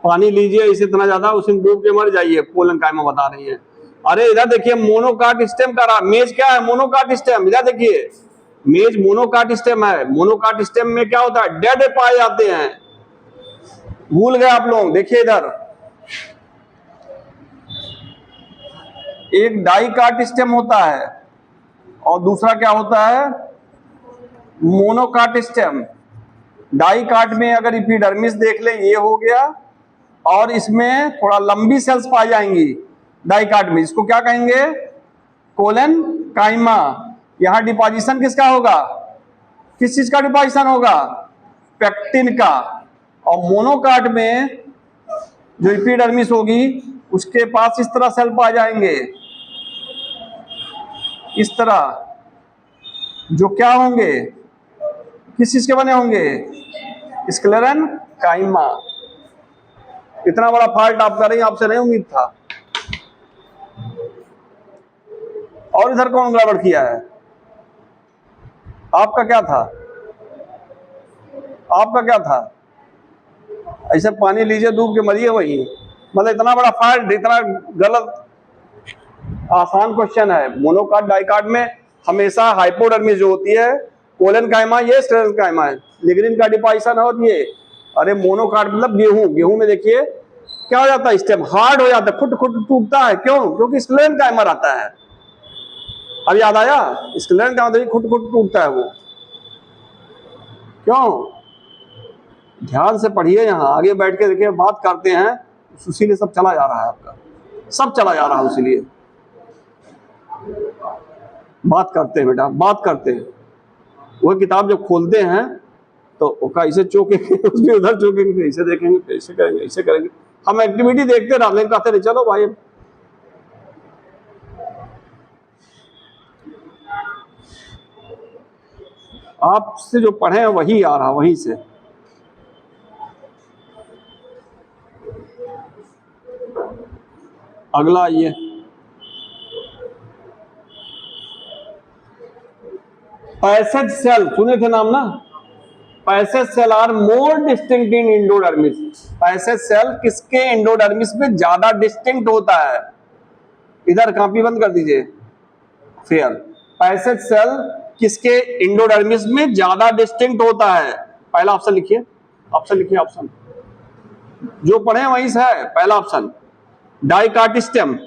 पानी लीजिए, इसे इतना ज्यादा उसे डूब के मर जाइए। कोलेनकाइमा बता रही है। अरे इधर देखिए, मोनोकाट स्टेम का रहा। मेज क्या है? Monocot stem. इधर देखिए, मेज मोनोकाट स्टेम है। मोनोकाट स्टेम में क्या होता है? डेड पाए जाते हैं। भूल गए आप लोग? देखिए इधर एक डाइकाट स्टेम होता है और दूसरा क्या होता है? Monocot stem. डाइकाट में अगर एपिडर्मिस देख ले, ये हो गया, और इसमें थोड़ा लंबी सेल्स पाई जाएंगी डाइकाट में। इसको क्या कहेंगे? कोलेनकाइमा। यहां डिपोजिशन किसका होगा? किस चीज का डिपोजिशन होगा? पेक्टिन का। और मोनोकाट में जो एपिडर्मिस होगी उसके पास इस तरह सेल पाए जाएंगे, इस तरह, जो क्या होंगे? किस चीज के बने होंगे? स्क्लेरेनकाइमा। इतना बड़ा फॉल्ट आप कर रही हैं, आपसे नहीं उम्मीद था। और इधर कौन गड़बड़ किया है? आपका क्या था? आपका क्या था? ऐसे पानी लीजिए, डूब के मरिए वही। मतलब इतना बड़ा फॉल्ट, इतना गलत। आसान क्वेश्चन है। मोनोकाट डाइकाट में हमेशा हाइपोडर्मिस जो होती है, कोलेनकाइमा, ये स्क्लेरेनकाइमा है, लिग्निन का डिपोजिशन। और ये अरे मोनोकाट मतलब गेहूं। गेहूं में देखिए क्या हो जाता है? स्टेम हार्ड हो जाता है, खुट खुट टूटता है। क्यों? क्योंकि स्क्लेरेनकाइमा आता है। अब याद आया? स्क्लेरेनकाइमा देखिए खुट खुट टूटता है वो। क्यों? ध्यान से पढ़िए, यहाँ आगे बैठ के देखिए, बात करते हैं, उसीलिए सब चला जा रहा है आपका, सब चला जा रहा है। उसीलिए बात करते हैं बेटा, बात करते हैं। वो किताब जब खोलते हैं तो कैसे चौकेंगे, उसमें उधर चौकेंगे, ऐसे देखेंगे, ऐसे करेंगे, ऐसे करेंगे। हम एक्टिविटी देखते रहते हैं, कहते रहे चलो भाई। आपसे जो पढ़े हैं वही आ रहा, वहीं से। अगला आइए, पैसेज सेल सुने थे नाम ना? Passage cell are more distinct in endodermis. Passage cell किसके एंडोडर्मिस में ज्यादा डिस्टिंक्ट होता है? इधर कॉपी बंद कर दीजिए। फेयर, पैसेज सेल किसके एंडोडर्मिस में ज्यादा डिस्टिंक्ट होता है? पहला ऑप्शन लिखिए, ऑप्शन लिखिए, ऑप्शन जो पढ़े वहीं से है। पहला ऑप्शन डाइकार्टिस्टेम,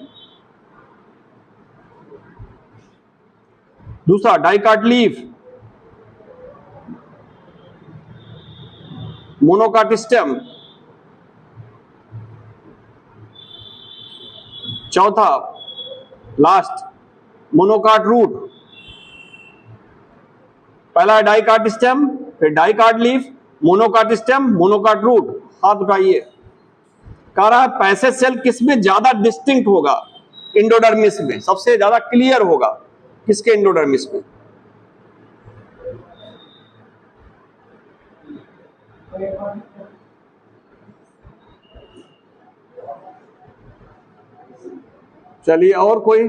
दूसरा डाइकार्ट लीफ, मोनोकार्टिस्टेम, चौथा लास्ट मोनोकार्ट रूट। पहला है डाइकार्ट स्टेम, फिर डाइकार्ट लीफ, मोनोकार्ट स्टेम, मोनोकार्ट रूट। हाथ उठाइए। कह रहा है पैसेज सेल किसमें ज्यादा डिस्टिंक्ट होगा? एंडोडर्मिस में सबसे ज्यादा क्लियर होगा। किसके एंडोडर्मिस में? चलिए, और कोई,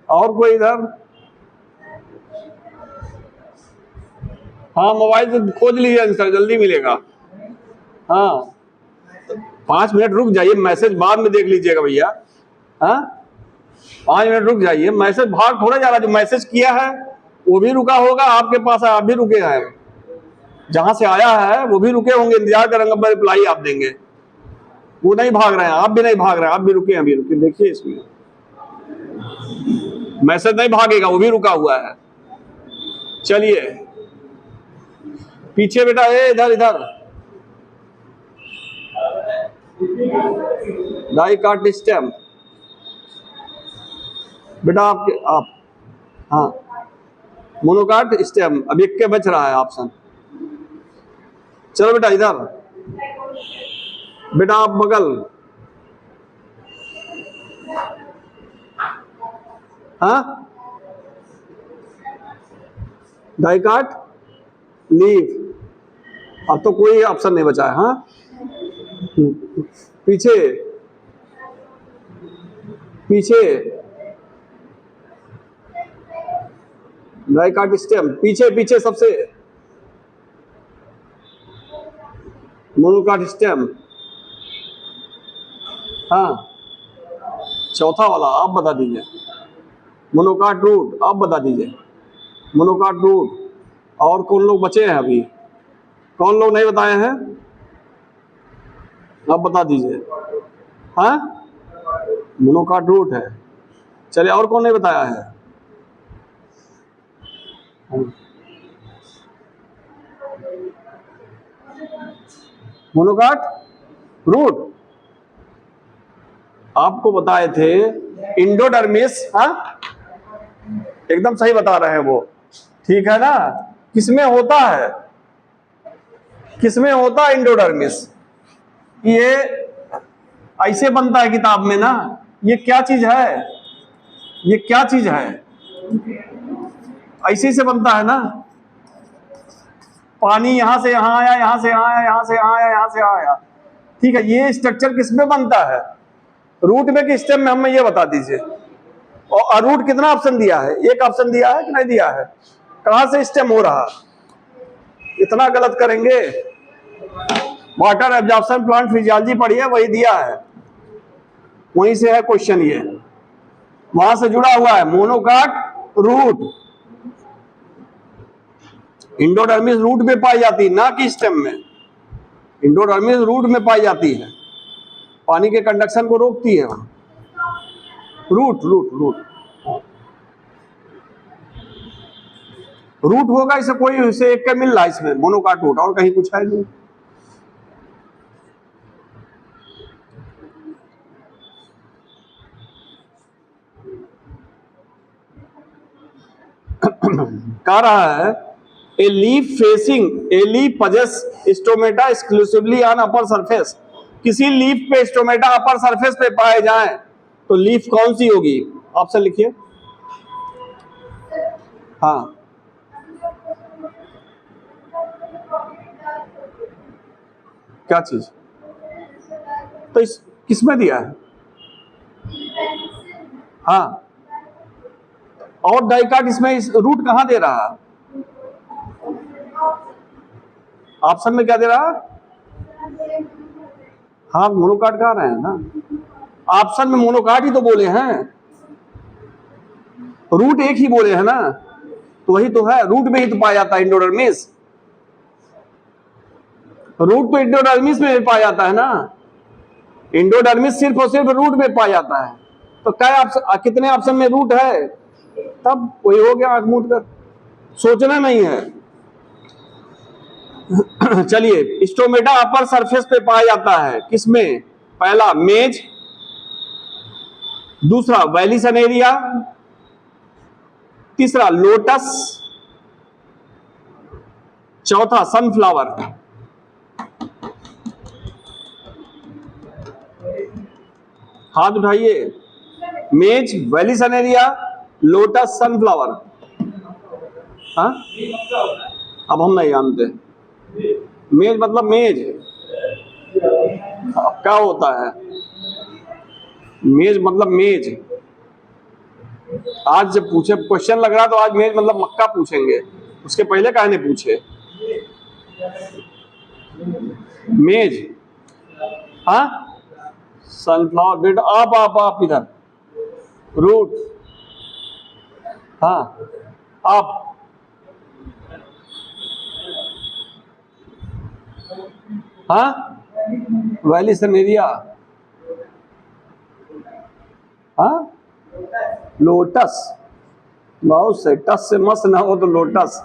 और कोई इधर? हाँ, मोबाइल से खोज लीजिए आंसर, जल्दी मिलेगा। हाँ, 5 मिनट रुक जाइए, मैसेज बाद में देख लीजिएगा भैया। हाँ, 5 मिनट रुक जाइए, मैसेज भाग थोड़ा जा रहा। जो मैसेज किया है वो भी रुका होगा, आपके पास आप भी रुके हैं, जहां से आया है वो भी रुके होंगे, इंतजार करेंगे, रिप्लाई आप देंगे। वो नहीं भाग रहे हैं, आप भी नहीं भाग रहे हैं, आप भी रुके हैं, अभी रुके। देखिए इसमें मैसेज नहीं भागेगा, वो भी रुका हुआ है। चलिए पीछे बेटा, इधर इधर, डाइकार्ट स्टेम बेटा, आपके आप, हाँ, मोनोकार्ट स्टेम। अब एक के बच रहा है ऑप्शन। चलो बेटा इधर, बेटा आप बगल, हाँ, डाइकार्ट लीफ। अब तो कोई ऑप्शन नहीं बचा है। हाँ, पीछे पीछे डाइकार्ट स्टेम, पीछे पीछे सबसे मोनोकार्ट स्टेम। हाँ, चौथा वाला आप बता दीजिए। मोनोकार्ट रूट आप बता दीजिए। मोनोकार्ट रूट। और कौन लोग बचे हैं अभी? कौन लोग नहीं बताए हैं? आप बता दीजिए। हाँ, मोनोकार्ट रूट है। चलिए, और कौन नहीं बताया है? मोनोकार्ट रूट आपको बताए थे। इंडोडर्मिस, हाँ, एकदम सही बता रहे हैं वो, ठीक है ना? किसमें होता है? किसमें होता है इंडोडर्मिस? ये ऐसे बनता है किताब में ना। ये क्या चीज है? ये क्या चीज है? ऐसे से बनता है ना। पानी यहां से यहां आया, यहां से यहां आया, यहां से यहां आया, यहां से यहां आया, ठीक है। ये स्ट्रक्चर किसमें बनता है? रूट में कि स्टेम में? हमें ये बता दीजिए। और रूट कितना ऑप्शन दिया है? एक ऑप्शन दिया है कि नहीं दिया है? कहां से स्टेम हो रहा? इतना गलत करेंगे? वाटर एब्जॉर्प्शन प्लांट फिजियोलॉजी पढ़िए, वही दिया है, वहीं से है क्वेश्चन। ये वहां से जुड़ा हुआ है। मोनोकार्ट रूट इंडोडर्मिस रूट में पाई जाती है, ना कि स्टेम में। इंडोडर्मिस रूट में पाई जाती है, पानी के कंडक्शन को रोकती है वहां। रूट रूट रूट रूट होगा, इसे कोई इसे एक का मिल रहा है इसमें, मोनोकार्ट रूट, और कहीं कुछ है नहीं। कह रहा है a leaf facing a leaf possess stomata exclusively on upper surface. किसी लीफ पे स्टोमेटा अपर सरफेस पे पाए जाएं तो लीफ कौन सी होगी? ऑप्शन लिखिए। हाँ, क्या चीज? तो इस किसमें दिया है? हाँ, और डाइकाट इसमें इस रूट कहाँ दे रहा है? ऑप्शन में क्या दे रहा है? हाँ, मोनोकाट कह रहे हैं ना, ऑप्शन में मोनोकाट ही तो बोले हैं, रूट एक ही बोले हैं ना, तो वही तो है, रूट में ही तो पाया जाता है एंडोडर्मिस, रूट तो एंडोडर्मिस में पाया जाता है ना, एंडोडर्मिस सिर्फ और सिर्फ रूट में पाया जाता है। तो कितने ऑप्शन में रूट है? तब वही हो गया, आंख मूंद कर, सोचना नहीं है। चलिए, स्टोमेटा अपर सरफेस पे पाया जाता है किसमें? पहला मेज, दूसरा वेलिसनेरिया, तीसरा लोटस, चौथा सनफ्लावर। हाथ उठाइए। मेज, वेलिसनेरिया, लोटस, सनफ्लावर। हाँ, अब हम नहीं जानते। मेज मतलब मेज, अब क्या होता है? मेज मतलब मेज। आज जब पूछे क्वेश्चन लग रहा तो आज मेज मतलब मक्का पूछेंगे, उसके पहले काहे नहीं पूछे? मेज, हाँ, सनफ्लावर। बेटा आप इधर, रूट, हाँ, आप, हाँ, वेलिसनेरिया, हाँ, लोटस। बहुत से, टस से मस ना हो तो लोटस।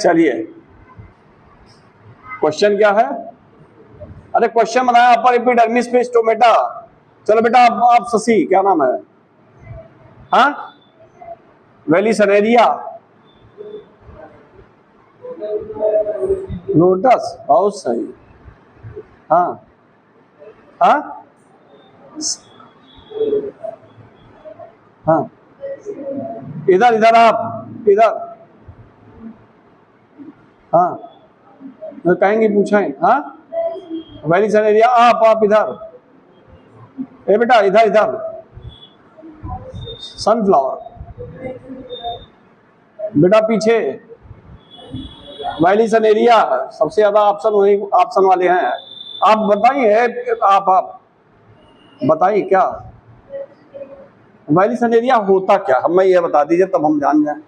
चलिए, क्वेश्चन क्या है? अरे क्वेश्चन बनाया अपर एपिडर्मिस पे स्टोमेटा। चलो बेटा, आप शशि, क्या नाम है? हाँ, वेलिसनेरिया, लोटस, बहुत सही। हाँ, हाँ, हाँ, इधर इधर, आप इधर, हाँ, मैं कहेंगे पूछें। हाँ, वेलिसनेरिया, आप इधर, ए बेटा इधर इधर, सनफ्लावर, बेटा पीछे, वेलिसनेरिया। सबसे ज्यादा ऑप्शन वही ऑप्शन वाले हैं। आप बताइए, आप बताइए क्या वेलिसनेरिया होता क्या, हमें यह बता दीजिए तब हम जान जाएं।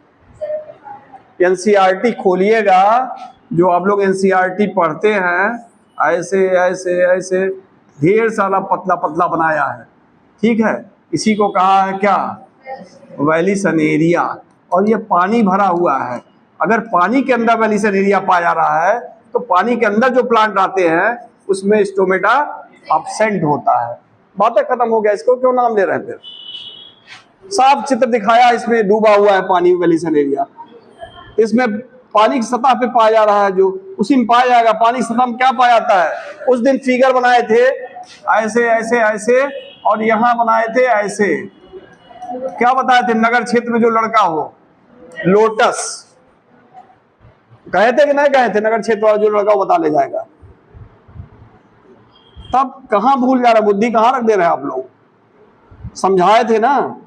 एनसीईआरटी खोलिएगा, जो आप लोग एनसीईआरटी पढ़ते हैं, ऐसे ऐसे ऐसे ढेर सारा पतला पतला बनाया है, ठीक है, इसी को कहा है क्या? वेलिसनेरिया। और ये पानी भरा हुआ है, अगर पानी के अंदर वेलिसनेरिया पाया जा रहा है तो पानी के अंदर जो प्लांट आते हैं उसमें स्टोमेटा एब्सेंट होता है। बातें खत्म हो गया, इसको क्यों नाम ले रहे हैं? फिर साफ चित्र दिखाया, इसमें डूबा हुआ है पानी, वेलिसनेरिया, इसमें पानी की सतह पे पाया जा रहा है, जो उसी में पाया जाएगा। पानी की सतह में क्या पाया जाता है? उस दिन फिगर बनाए थे ऐसे ऐसे ऐसे, और यहां बनाए थे ऐसे, क्या बताए थे? नगर क्षेत्र में जो लड़का हो, लोटस कहे थे कि नहीं कहे थे? नगर क्षेत्र वाला जो लड़का वो बता ले जाएगा। तब कहां भूल जा रहा, बुद्धि कहां रख दे रहे हैं आप लोग? समझाए थे ना,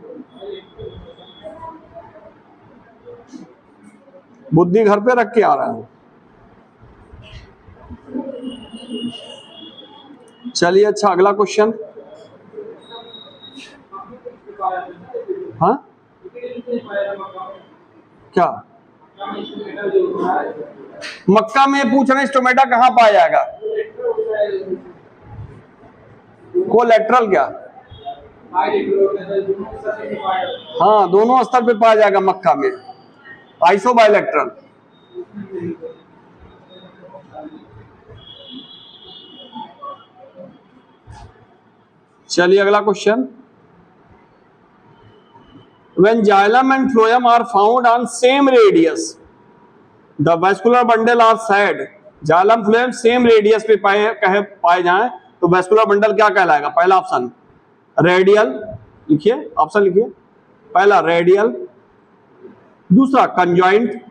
बुद्धि घर पे रख के आ रहा है। चलिए, अच्छा, अगला क्वेश्चन। हाँ, क्या मक्का में पूछ रहे हैं स्टोमेटा कहां पाया जाएगा? कोलेट्रल क्या? हाँ, दोनों स्तर पे पाया जाएगा मक्का में, आइसोबाइलेट्रल। चलिए, अगला question. When xylem and phloem are found on same radius, the vascular bundle are said। xylem phloem same radius पे पाए जाएं तो वैस्कुलर बंडल क्या कहलाएगा? पहला ऑप्शन रेडियल, लिखिए ऑप्शन लिखिए, पहला रेडियल, दूसरा कंजॉइंट,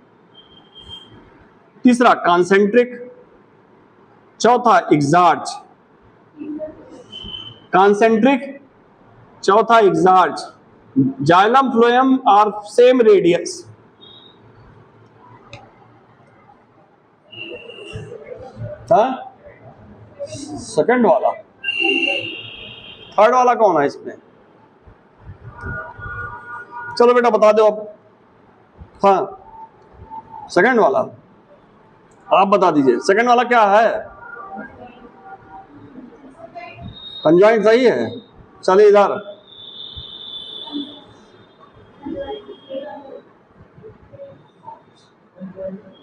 तीसरा कॉन्सेंट्रिक, चौथा एक्सार्ज। कॉन्सेंट्रिक, चौथा exarch. Xylem phloem are same radius. Second वाला, थर्ड वाला कौन है इसमें? चलो बेटा बता दो अब। हाँ, सेकंड वाला आप बता दीजिए, सेकंड वाला क्या है? कंजॉइंट सही है। चलिए इधर,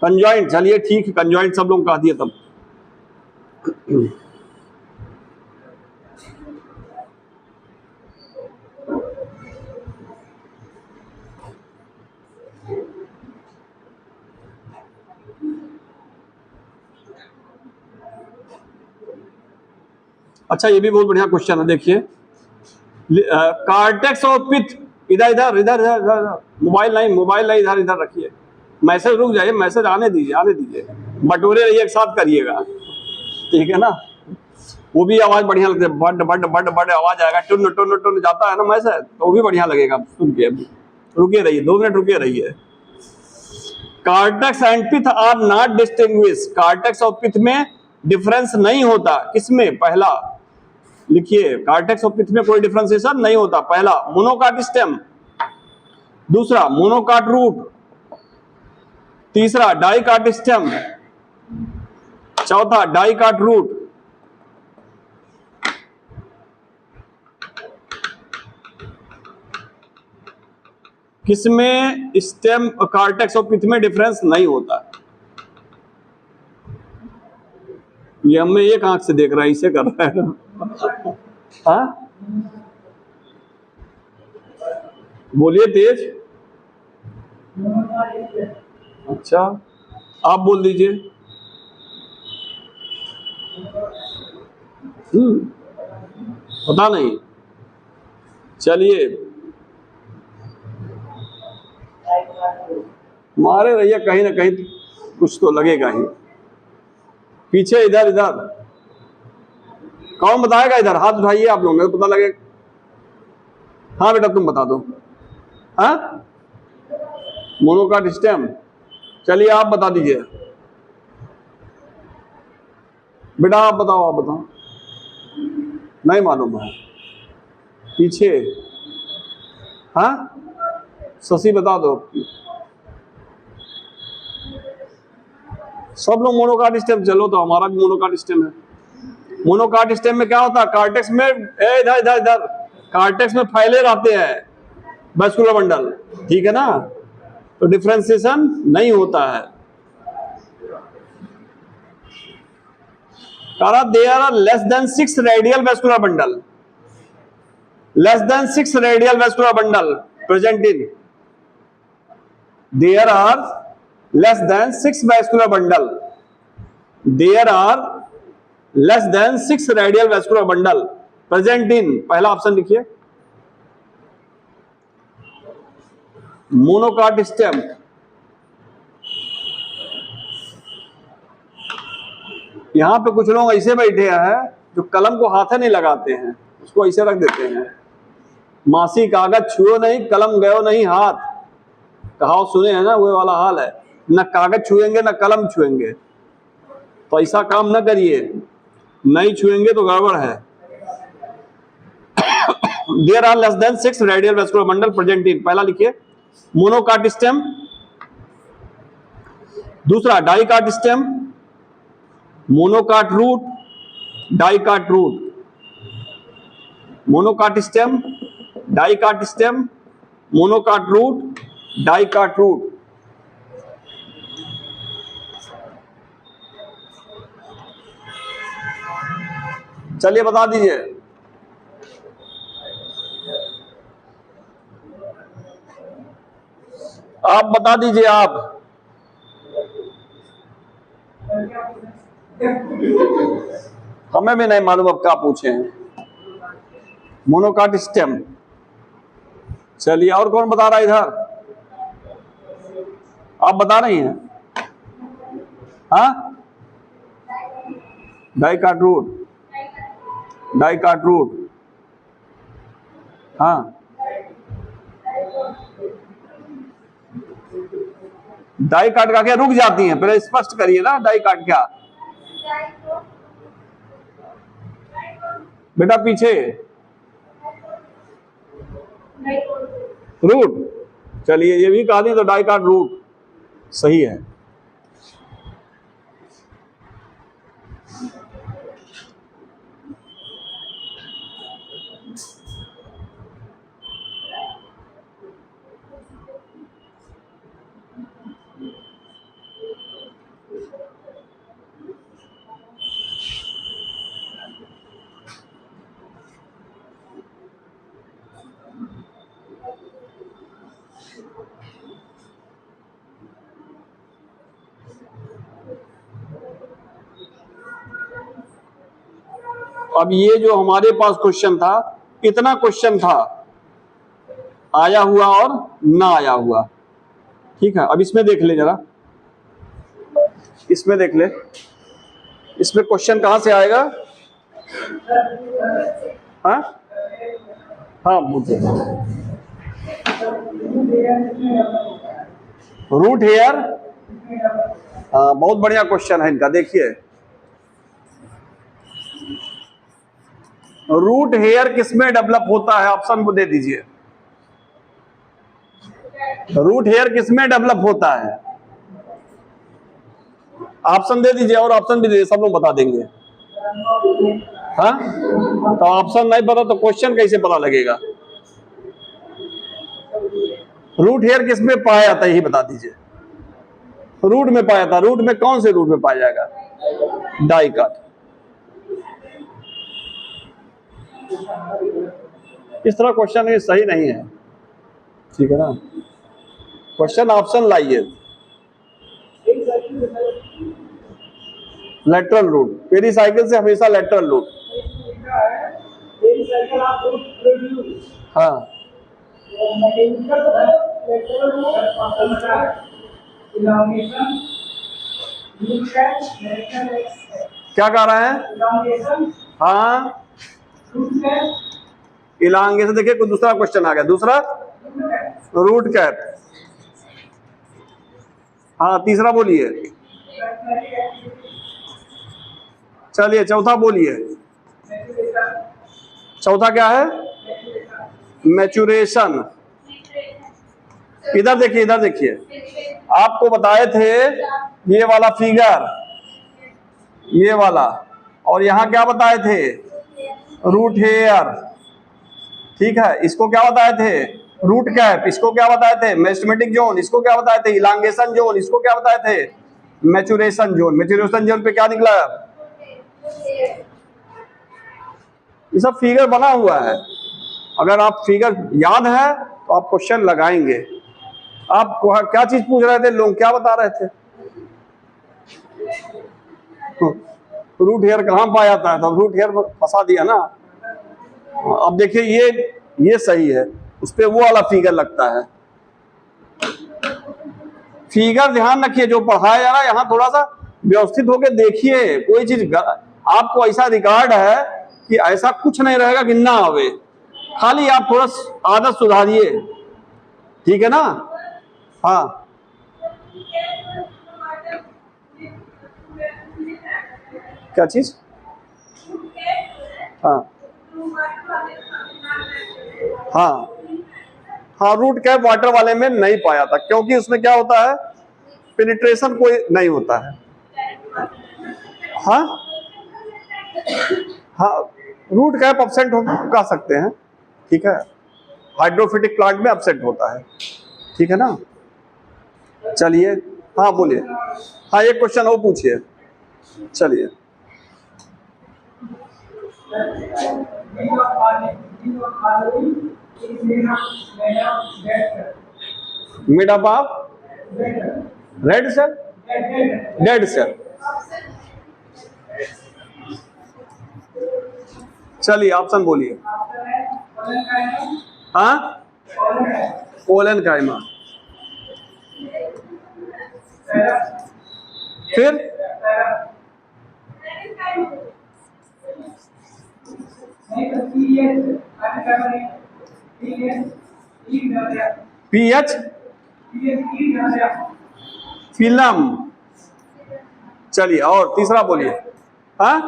कंजॉइंट, चलिए ठीक है, कंजॉइंट सब लोग कह दिए तब। अच्छा, ये भी बहुत बढ़िया क्वेश्चन है, देखिए। कार्टेक्स और पिथ, इधर इधर इधर इधर, मोबाइल नहीं इधर इधर रखिए। मैसेज रुक जाइए, मैसेज आने दीजिए, बटोरे रहिए, एक साथ करिएगा, ठीक है ना। वो भी आवाज बढ़िया लगती है, बड बड बड बड आवाज आएगा, टुन टुन टुन जाता है ना मैसेज, तो वो भी बढ़िया लगेगा सुन के। रुके रहिए, 2 मिनट रुके रहिए। Cortex and pith are not distinguish. Cortex और पिथ में डिफरेंस नहीं होता। किसमें? पहला लिखिए, कार्टेक्स और पिथ में कोई डिफरेंशिएशन नहीं होता। पहला मोनोकाट स्टेम, दूसरा मोनोकाट रूट, तीसरा डाइकाट स्टेम, चौथा डाइकाट रूट। किसमें स्टेम कार्टेक्स और पिथ में डिफरेंस नहीं होता? ये हमें एक आंख से देख रहा है, इसे कर रहा है। हाँ, बोलिए तेज। अच्छा, आप बोल दीजिए। पता नहीं, चलिए मारे रहिए, कहीं ना कहीं कुछ तो लगेगा ही। पीछे इधर इधर कौन बताएगा? इधर हाथ उठाइए आप लोग, मेरे को पता लगे। हाँ बेटा तुम बता दो। हाँ, मोनोकाट स्टेम, चलिए आप बता दीजिए बेटा, आप बताओ। नहीं मालूम है, पीछे। हाँ, शशि बता दो। सब लोग मोनोकाट स्टेम, चलो तो हमारा भी मोनोकाट स्टेम है। मोनोकाट स्टेम में क्या होता है? कार्टेक्स में इधर इधर इधर, कार्टेक्स में फैले रहते हैं वैस्कुलर बंडल, ठीक है ना, तो डिफरेंशिएशन नहीं होता है। There are less than 6 radial vascular bundle, less than 6 radial vascular bundle present in, there are less than 6 vascular bundle, there are less than 6 radial vascular bundle present in, पहला option लिखिए, monocot stem. यहां पे कुछ लोग ऐसे बैठे हैं जो कलम को हाथ नहीं लगाते हैं, उसको ऐसे रख देते हैं। मासी कागज छुओ नहीं, कलम गयो नहीं हाथ, कहावत सुने हैं ना, वो वाला हाल है। न कागज छुएंगे न कलम छुएंगे, तो ऐसा काम न करिए, नहीं छुएंगे तो गड़बड़ है। There are less than 6 radial vascular bundle present in, पहला लिखिए मोनोकाट स्टेम, दूसरा dicot stem, monocot root, dicot root, monocot stem, dicot stem, monocot root, dicot root. चलिए बता दीजिए। आप बता दीजिए आप। हमें भी नहीं मालूम अब क्या पूछे हैं। मोनोकाट स्टेम, चलिए और कौन बता रहा है इधर? आप बता रही हैं? हाँ, डाइकाट रूट, डाइकाट रूट, हाँ, डाइकाट का क्या रुक जाती हैं? पहले स्पष्ट करिए ना, डाइकाट क्या? बेटा पीछे रूट, चलिए ये भी कहा दें तो डाइकाट रूट सही है। अब ये जो हमारे पास क्वेश्चन था, कितना क्वेश्चन था? आया हुआ और ना आया हुआ। ठीक है, अब इसमें देख ले जरा, इसमें देख ले, इसमें क्वेश्चन कहां से आएगा? हाँ हाँ, मुझे रूट हेयर, हाँ बहुत बढ़िया क्वेश्चन है इनका। देखिए रूट हेयर किसमें डेवलप होता है? ऑप्शन को दे दीजिए। रूट हेयर किसमें डेवलप होता है? ऑप्शन दे दीजिए, और ऑप्शन भी दे दीजिए, सब लोग बता देंगे। हाँ, तो ऑप्शन नहीं पता तो क्वेश्चन कैसे पता लगेगा? रूट हेयर किसमें पाया जाता है, यही बता दीजिए। रूट में पाया था, रूट में कौन से रूट में पाया जाएगा? डाइकाट। इस तरह क्वेश्चन ये सही नहीं है, ठीक है ना? क्वेश्चन ऑप्शन लाइए। लेटरल रूट, पेरिसाइकिल से हमेशा लेटरल रूट। हाँ, क्या कह रहे हैं? हाँ, इलांगेशन। देखिए कुछ दूसरा क्वेश्चन आ गया, दूसरा रूट कैप। हाँ, तीसरा बोलिए। चलिए चौथा बोलिए। चौथा क्या है? मैचुरेशन। इधर देखिए, इधर देखिए, आपको बताए थे ये वाला फिगर, ये वाला, और यहां क्या बताए थे? Root hair. ठीक है, इसको क्या बताए थे? Root cap. इसको क्या बताए थे? Meristematic zone. इसको क्या बताए थे? Elongation zone. इसको क्या बताए थे? Maturation zone. मैचुरेशन जोन पे क्या निकला? ये सब फिगर बना हुआ है, अगर आप फिगर याद है तो आप क्वेश्चन लगाएंगे। आप क्या चीज पूछ रहे थे? लोग क्या बता रहे थे? रूट हेयर कहां पाया जाता है? तो रूट हेयर फंसा दिया ना। अब देखिए ये सही है, उस पे वो वाला फिगर लगता है। फिगर ध्यान रखिए, जो पढ़ाया जा रहा है यहाँ थोड़ा सा व्यवस्थित होकर देखिए। कोई चीज आपको ऐसा रिकॉर्ड है कि ऐसा कुछ नहीं रहेगा कि ना आवे, खाली आप थोड़ा आदत सुधारिए, ठीक है ना? हाँ, क्या चीज? हाँ हाँ हाँ, रूट कैप वाटर वाले में नहीं पाया था, क्योंकि उसमें क्या होता है? पेनिट्रेशन कोई नहीं होता है। हाँ हाँ, रूट कैप अपसेंट कर सकते हैं, ठीक है, हाइड्रोफिटिक प्लांट में अपसेंट होता है, ठीक है ना? चलिए, हाँ बोलिए। हाँ, एक क्वेश्चन और पूछिए। चलिए, mid up of red cell, dead cell. चलिए ऑप्शन बोलिए। हाँ, कोलन काइमा। फिर पीएच फिलम। चलिए और तीसरा बोलिए। हाँ,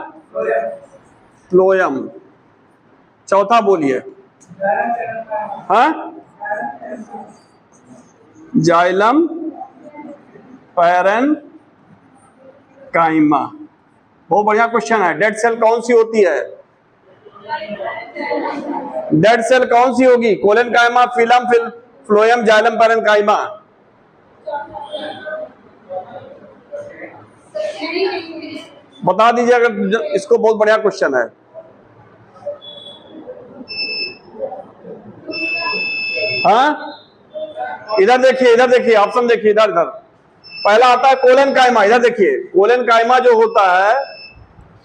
फ्लोयम। चौथा बोलिए। हाँ, जाइलम पैरन काइमा। बहुत बढ़िया क्वेश्चन है। डेड सेल कौन सी होती है? डेड सेल कौन सी होगी? Collenchyma, phellem, phloem, xylem parenchyma. बता दीजिए अगर इसको। बहुत बढ़िया क्वेश्चन है। हाँ, इधर देखिए, इधर देखिए, ऑप्शन देखिए, इधर इधर। पहला आता है कोलन काइमा। इधर देखिए, कोलन काइमा जो होता है,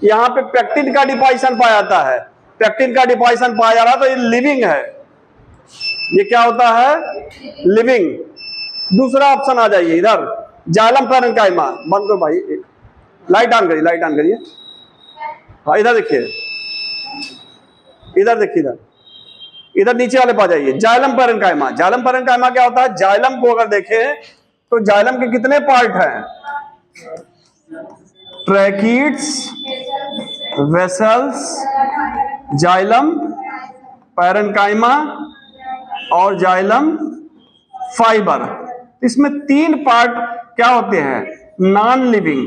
यहाँ पे पेक्टिन का डिपोजिशन पाया जाता है। पेक्टिन का डिपोजिशन पाया जा रहा है तो ये लिविंग है। ये क्या होता है? लिविंग। दूसरा ऑप्शन आ जाइए इधर, जाइलम पैरन काइमा। बंद करो भाई, एक लाइट ऑन करिए, लाइट ऑन करिए। हाँ, इधर देखिए, इधर देखिए, इधर इधर नीचे वाले पा जाइए। Xylem parenchyma. Xylem parenchyma क्या होता है? जाइलम को अगर देखें तो जाइलम के कितने पार्ट हैं? ट्रैकिड्स, वेसल्स, जाइलम पैरेन्काइमा और जाइलम फाइबर। इसमें 3 पार्ट क्या होते हैं? नॉन लिविंग,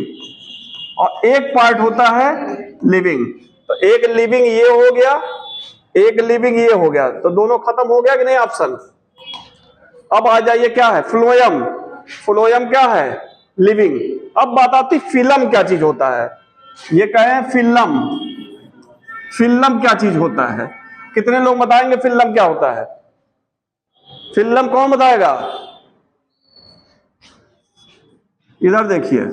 और एक पार्ट होता है लिविंग। तो एक लिविंग ये हो गया, एक लिविंग ये हो गया, तो दोनों खत्म हो गया कि नहीं ऑप्शन। अब आ जाइए, क्या है? फ्लोयम। फ्लोयम क्या है? लिविंग। अब बात आती फिलम क्या चीज होता है। ये कहें फिलम, फिलम क्या चीज होता है? कितने लोग बताएंगे फिलम क्या होता है? फिलम कौन बताएगा? इधर देखिए,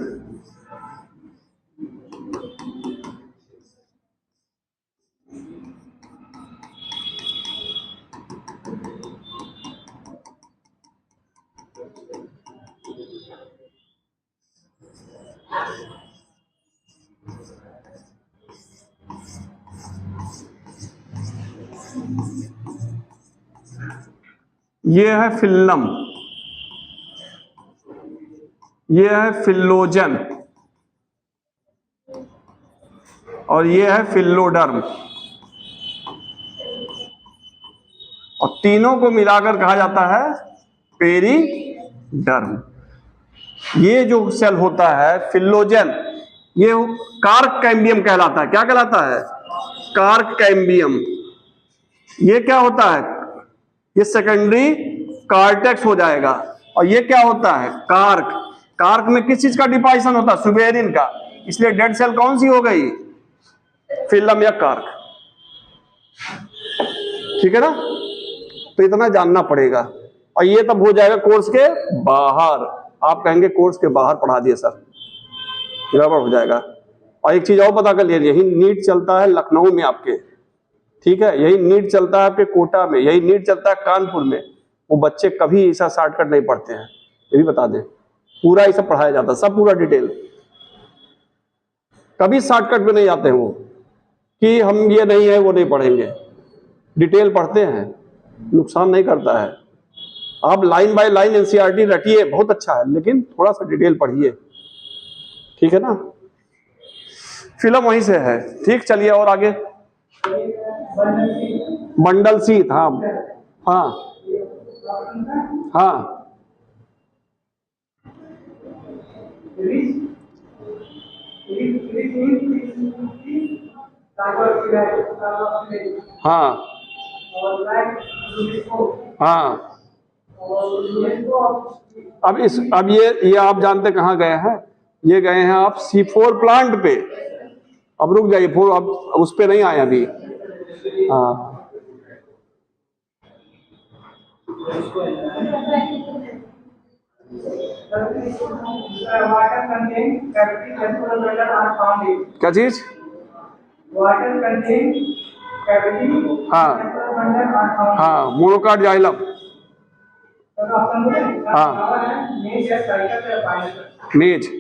ये है फिल्लम, ये है फिल्लोजन और ये है फिल्लोडर्म। और तीनों को मिलाकर कहा जाता है पेरिडर्म। ये जो सेल होता है फिल्लोजन, ये कार्क कैम्बियम कहलाता है। क्या कहलाता है? Cork cambium. ये क्या होता है? ये सेकेंडरी कार्टेक्स हो जाएगा। और ये क्या होता है? कार्क। कार्क में किस चीज का डिपोजिशन होता है? सुबेरिन का। इसलिए डेड सेल कौन सी हो गई? फिल्लम या कार्क। ठीक है ना? तो इतना जानना पड़ेगा। और ये तब हो जाएगा कोर्स के बाहर। आप कहेंगे कोर्स के बाहर पढ़ा दिए सर, गड़बड़ हो जाएगा। और एक चीज और पता कर लीजिए, यही नीट चलता है लखनऊ में आपके, ठीक है? यही नीट चलता है आपके कोटा में, यही नीट चलता है कानपुर में। वो बच्चे कभी ऐसा शॉर्टकट नहीं पढ़ते हैं, ये भी बता दें। पूरा ये सब पढ़ाया जाता है, सब पूरा डिटेल। कभी शॉर्टकट में नहीं आते हैं वो, कि हम ये नहीं है वो नहीं पढ़ेंगे। डिटेल पढ़ते हैं, नुकसान नहीं करता है। आप लाइन बाय लाइन एनसीईआरटी रटिए, बहुत अच्छा है, लेकिन थोड़ा सा डिटेल पढ़िए, ठीक है ना? फिल्म वहीं से है। ठीक, चलिए और आगे। Bundle seat. हाँ हाँ हाँ, हाँ हाँ। अब ये आप जानते कहाँ गए हैं? ये गए हैं आप C4 प्लांट पे। अब रुक जाइए, अब उस पे नहीं आए अभी। हाँ, क्या चीज? हाँ हाँ, मोनोकार्ड जाइलम। हाँ मेज।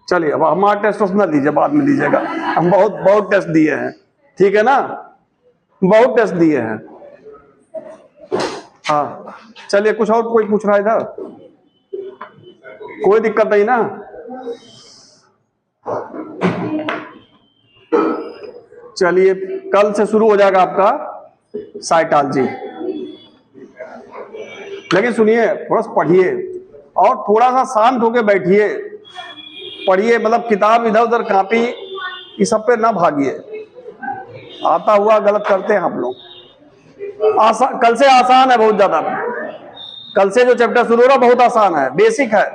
चलिए अब हमारा टेस्ट उसमें लीजिए, बाद में लीजिएगा, हम बहुत बहुत टेस्ट दिए हैं, ठीक है ना, बहुत टेस्ट दिए हैं। हाँ चलिए, कुछ और कोई पूछ रहा है इधर? कोई दिक्कत नहीं ना? चलिए कल से शुरू हो जाएगा आपका साइटोलॉजी। लेकिन सुनिए, थोड़ा सा पढ़िए और थोड़ा सा शांत होकर बैठिए, पढ़िए, मतलब किताब इधर उधर कॉपी ये सब पे ना भागिए। आता हुआ गलत करते हैं आप लोग। कल से आसान है बहुत ज्यादा, कल से जो चैप्टर शुरू हो रहा बहुत आसान है, बेसिक है।